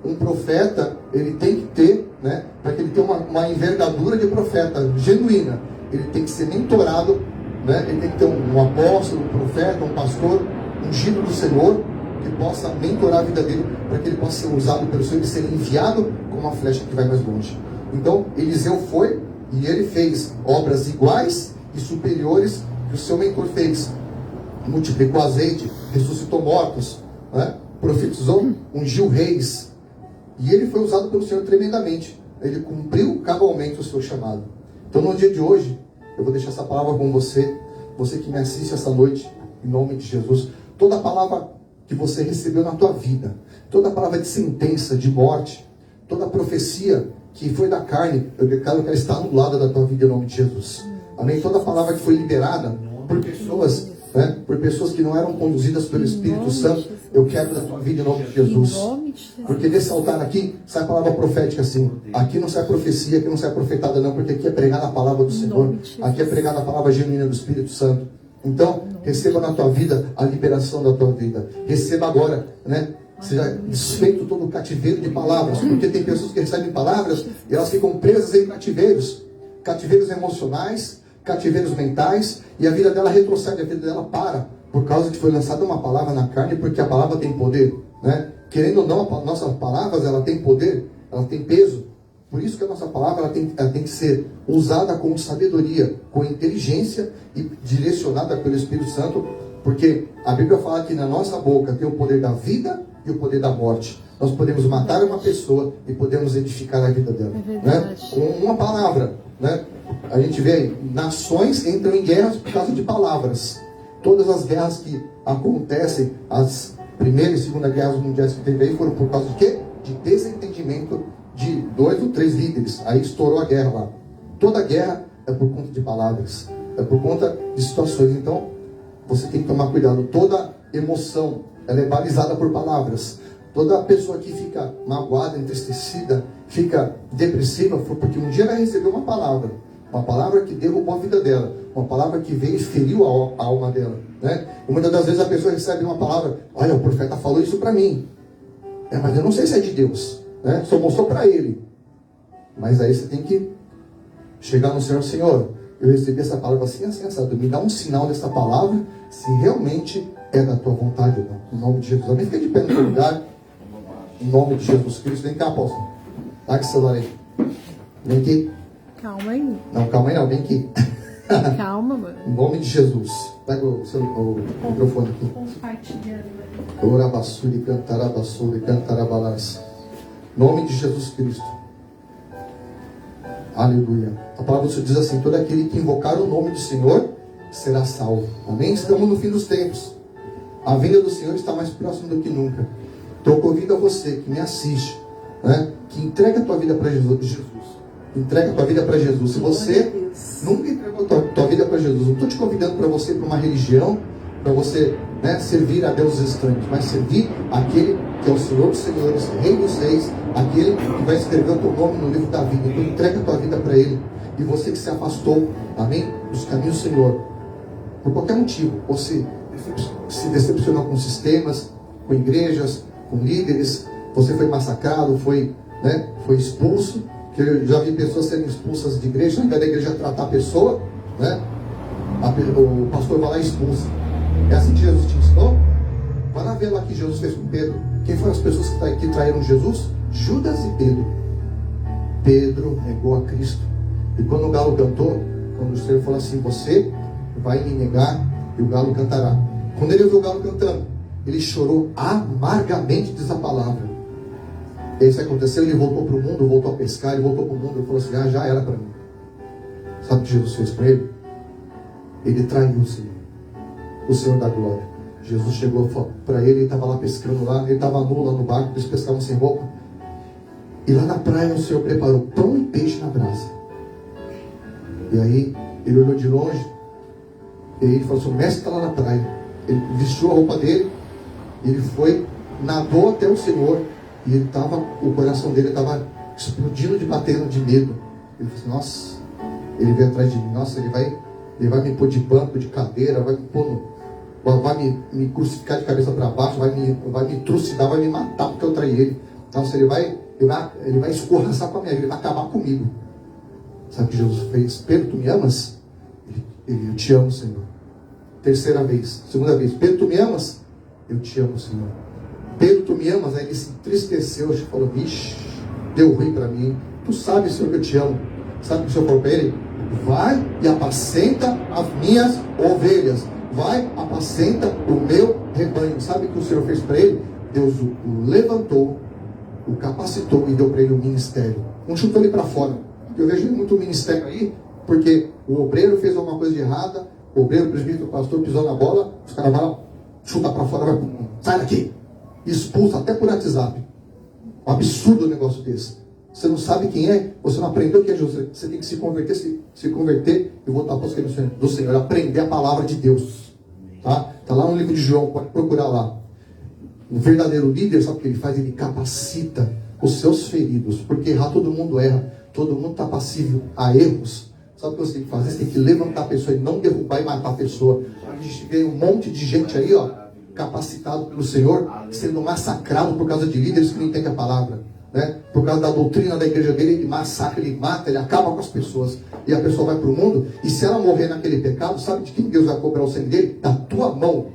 um profeta, ele tem que ter, né, para que ele tenha uma envergadura de profeta genuína, ele tem que ser mentorado, né, ele tem que ter um apóstolo, um profeta, um pastor ungido do Senhor, que possa mentorar a vida dele, para que ele possa ser usado pelo Senhor e ser enviado como uma flecha que vai mais longe. Então, Eliseu foi e ele fez obras iguais e superiores que o seu mentor fez. Multiplicou azeite, ressuscitou mortos, né? Profetizou, ungiu reis. E ele foi usado pelo Senhor tremendamente. Ele cumpriu cabalmente o seu chamado. Então, no dia de hoje, eu vou deixar essa palavra com você, você que me assiste essa noite, em nome de Jesus. Toda palavra que você recebeu na tua vida, toda palavra de sentença, de morte, toda profecia que foi da carne, eu declaro que ela está anulada da tua vida em nome de Jesus. Amém? Toda palavra que foi liberada por pessoas, né, por pessoas que não eram conduzidas pelo Espírito Santo, eu quero da tua vida em nome de Jesus. Porque desse altar aqui sai a palavra profética assim. Aqui não sai profecia, aqui não sai profetada não, porque aqui é pregada a palavra do Senhor. Aqui é pregada a palavra genuína do Espírito Santo. Então, receba na tua vida a liberação da tua vida. Receba agora, né? Seja desfeito todo o cativeiro de palavras. Porque tem pessoas que recebem palavras e elas ficam presas em cativeiros. Cativeiros emocionais, cativeiros mentais. E a vida dela retrocede, a vida dela para. Por causa que foi lançada uma palavra na carne, porque a palavra tem poder, né? Querendo ou não, nossas palavras, ela tem poder, ela tem peso. Por isso que a nossa palavra ela tem que ser usada com sabedoria, com inteligência e direcionada pelo Espírito Santo, porque a Bíblia fala que na nossa boca tem o poder da vida e o poder da morte. Nós podemos matar uma pessoa e podemos edificar a vida dela, né? Com uma palavra, né? A gente vê aí, nações entram em guerras por causa de palavras. Todas as guerras que acontecem, as Primeira e Segunda Guerras Mundiais que teve aí, foram por causa de quê? De desentendimento de 2 ou 3 líderes. Aí estourou a guerra lá. Toda guerra é por conta de palavras, é por conta de situações. Então, você tem que tomar cuidado. Toda emoção, ela é balizada por palavras. Toda pessoa que fica magoada, entristecida, fica depressiva, foi porque um dia ela recebeu uma palavra que derrubou a vida dela, uma palavra que veio e feriu a alma dela, né? E muitas das vezes a pessoa recebe uma palavra: olha, o profeta falou isso para mim, mas eu não sei se é de Deus, né? Só mostrou para ele. Mas aí você tem que chegar no Senhor: Senhor, eu recebi essa palavra assim, assado, me dá um sinal dessa palavra, se realmente é da tua vontade ou não, em nome de Jesus. Amém? Fica de pé no seu lugar, em nome de Jesus Cristo. Vem cá, apóstolo, dá que celular aí, vem aqui. Calma aí. Não, calma aí não, vem aqui. Calma, mano. Em nome de Jesus. Pega o microfone aqui. Compartilhando. Orabassuri, cantarabassuri, cantarabalás. Em nome de Jesus Cristo. Aleluia. A palavra do Senhor diz assim: todo aquele que invocar o nome do Senhor será salvo. Amém? Estamos no fim dos tempos. A vinda do Senhor está mais próxima do que nunca. Então eu convido a você que me assiste, né, que entregue a tua vida para Jesus. Entrega a tua vida para Jesus. Se você nunca entregou a tua vida para Jesus, não estou te convidando para você ir para uma religião, para você, né, servir a deuses estranhos, mas servir aquele que é o Senhor dos Senhores, Rei dos Reis, aquele que vai escrever o teu nome no livro da vida. Então entrega a tua vida para Ele. E você que se afastou, amém, dos caminhos do Senhor, por qualquer motivo, ou se decepcionou com sistemas, com igrejas, com líderes, você foi massacrado, foi expulso. Eu já vi pessoas serem expulsas de igreja, ao invés da igreja tratar a pessoa, né? O pastor vai lá e expulsa. É assim que Jesus te ensinou? Para ver lá que Jesus fez com Pedro. Quem foram as pessoas que traíram Jesus? Judas e Pedro. Pedro negou a Cristo. E quando o galo cantou, quando o Senhor falou assim, você vai me negar e o galo cantará. Quando ele ouviu o galo cantando, ele chorou amargamente, diz a palavra. E isso aconteceu, ele voltou para o mundo, voltou a pescar, ele voltou para o mundo, ele falou assim, já era para mim. Sabe o que Jesus fez para ele? Ele traiu o Senhor da glória. Jesus chegou para ele estava lá pescando lá, ele estava nu lá no barco, eles pescavam sem roupa. E lá na praia o Senhor preparou pão e peixe na brasa. E aí ele olhou de longe, e aí ele falou assim, o mestre está lá na praia. Ele vestiu a roupa dele, ele foi, nadou até o Senhor, e ele o coração dele estava explodindo de batendo de medo. Ele falou assim, nossa, ele veio atrás de mim, nossa, ele vai me pôr de banco, de cadeira, vai me pôr vai me crucificar de cabeça para baixo, vai me trucidar, vai me matar porque eu traí ele. Nossa, ele vai escorraçar com a minha vida, ele vai acabar comigo. Sabe o que Jesus fez? Pedro, tu me amas? Eu te amo, Senhor. Terceira vez, segunda vez, Pedro, tu me amas? Eu te amo, Senhor. Pedro, tu me amas? Aí ele se entristeceu e falou, vixe, deu ruim para mim. Tu sabes, Senhor, que eu te amo. Sabe o que o Senhor falou para ele? Vai e apacenta as minhas ovelhas. Vai, apacenta o meu rebanho. Sabe o que o Senhor fez para ele? Deus o levantou, o capacitou e deu para ele um ministério. Não chutou ele para fora. Eu vejo muito ministério aí, porque o obreiro fez alguma coisa de errada, o obreiro, o presbítero, o pastor pisou na bola, os caras vão chutar para fora, vai pro mundo. Sai daqui. Expulsa até por WhatsApp. Um absurdo um negócio desse. Você não sabe quem é, você não aprendeu quem é Jesus. Você tem que se converter e voltar para os caminhos do Senhor, aprender a palavra de Deus. Tá lá no livro de João, pode procurar lá. O verdadeiro líder, sabe o que ele faz? Ele capacita os seus feridos, porque errar todo mundo erra, todo mundo está passível a erros. Sabe o que você tem que fazer? Você tem que levantar a pessoa e não derrubar e matar a pessoa. A gente vê um monte de gente aí, capacitado pelo Senhor, sendo massacrado por causa de líderes que não entendem a palavra, né? Por causa da doutrina da igreja dele, ele massacra, ele mata, ele acaba com as pessoas. E a pessoa vai para o mundo, e se ela morrer naquele pecado, sabe de quem Deus vai cobrar o sangue dele? Da tua mão.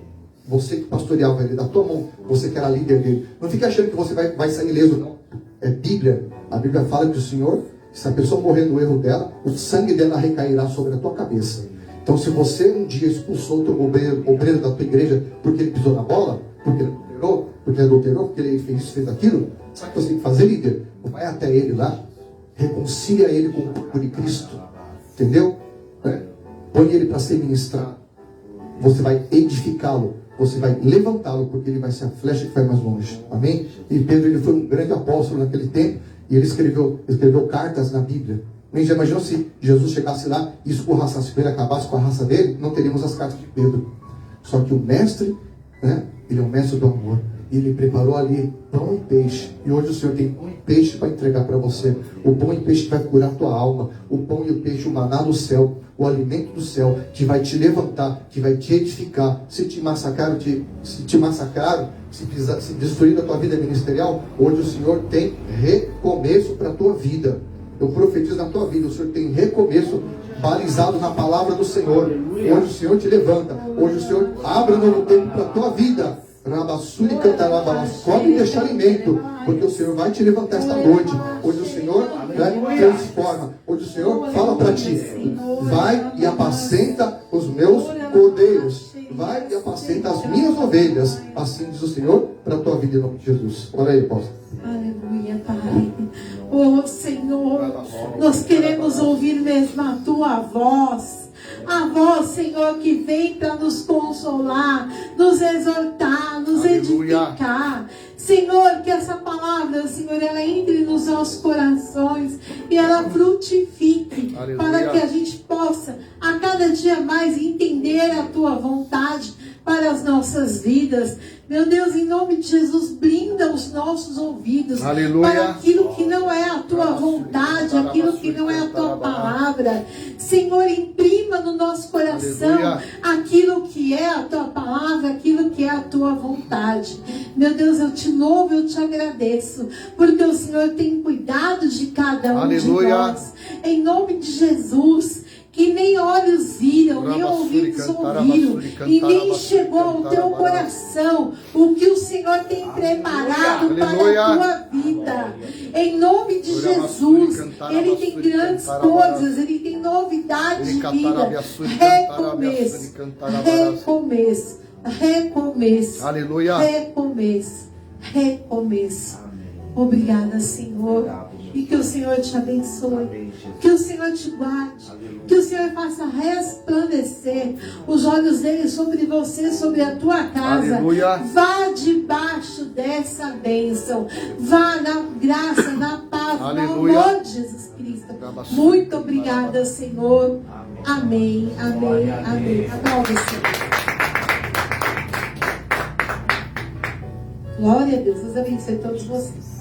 Você que pastoreava ele, da tua mão. Você que era líder dele. Não fique achando que você vai sair ileso, não. É Bíblia. A Bíblia fala que o Senhor, se a pessoa morrer no erro dela, o sangue dela recairá sobre a tua cabeça. Então, se você um dia expulsou o teu obreiro da tua igreja porque ele pisou na bola, porque ele adulterou, porque ele fez isso, fez aquilo, sabe o que você tem que fazer, líder? Vai até ele lá, reconcilia ele com o corpo de Cristo, entendeu? Põe ele para ser ministrado. Você vai edificá-lo, você vai levantá-lo, porque ele vai ser a flecha que vai mais longe. Amém? E Pedro, ele foi um grande apóstolo naquele tempo, e ele escreveu cartas na Bíblia. Nem já imaginou se Jesus chegasse lá e escorraçasse com ele, acabasse com a raça dele, não teríamos as cartas de Pedro. Só que o mestre, ele é o mestre do amor. E ele preparou ali pão e peixe. E hoje o Senhor tem pão e peixe para entregar para você. O pão e peixe que vai curar a tua alma. O pão e o peixe, o maná do céu, o alimento do céu, que vai te levantar, que vai te edificar. Se te massacraram, se destruíram a tua vida ministerial, hoje o Senhor tem recomeço para a tua vida. Eu profetizo na tua vida, o Senhor tem recomeço balizado na palavra do Senhor. Hoje o Senhor te levanta, hoje o Senhor abre um novo tempo para a tua vida. Rabassuri cantará, come e deixa alimento, porque o Senhor vai te levantar esta noite. Hoje o Senhor transforma, hoje o Senhor fala para ti, vai e apacenta os meus cordeiros, vai e apacenta as minhas ovelhas, assim diz o Senhor para a tua vida em nome de Jesus. Olha aí, apóstolo. Aleluia, Pai. Oh Senhor, nós queremos ouvir mesmo a tua voz. A voz, Senhor, que vem para nos consolar, nos exortar, nos edificar. Senhor, que essa palavra, Senhor, ela entre nos nossos corações e ela frutifique. Aleluia. Para que a gente possa a cada dia mais entender a tua vontade para as nossas vidas. Meu Deus, em nome de Jesus, blinda os nossos ouvidos. Aleluia. Para aquilo que não é a tua vontade, aquilo que não é a tua palavra. Senhor, imprima no nosso coração, aleluia, aquilo que é a tua palavra, aquilo que é a tua vontade. Meu Deus, eu te louvo, eu te agradeço, porque o Senhor tem cuidado de cada um, aleluia, de nós. Em nome de Jesus, que nem olhos viram, nem ouvidos ouviram, e nem chegou ao teu coração o que o Senhor tem preparado para a tua vida. Em nome de Jesus, Ele tem grandes coisas, Ele tem novidade de vida. Recomeço, recomeço, recomeço, Aleluia. recomeço, recomeço. Obrigada, Senhor. E que o Senhor te abençoe. Que o Senhor te guarde. Que o Senhor faça resplandecer os olhos dele sobre você, sobre a tua casa. Aleluia. Vá debaixo dessa bênção. Vá na graça, na paz, Aleluia. no amor de Jesus Cristo. Muito obrigada, Senhor. Amém, amém, amém. Aplauda, Senhor. Glória a Deus. Deus abençoe todos vocês.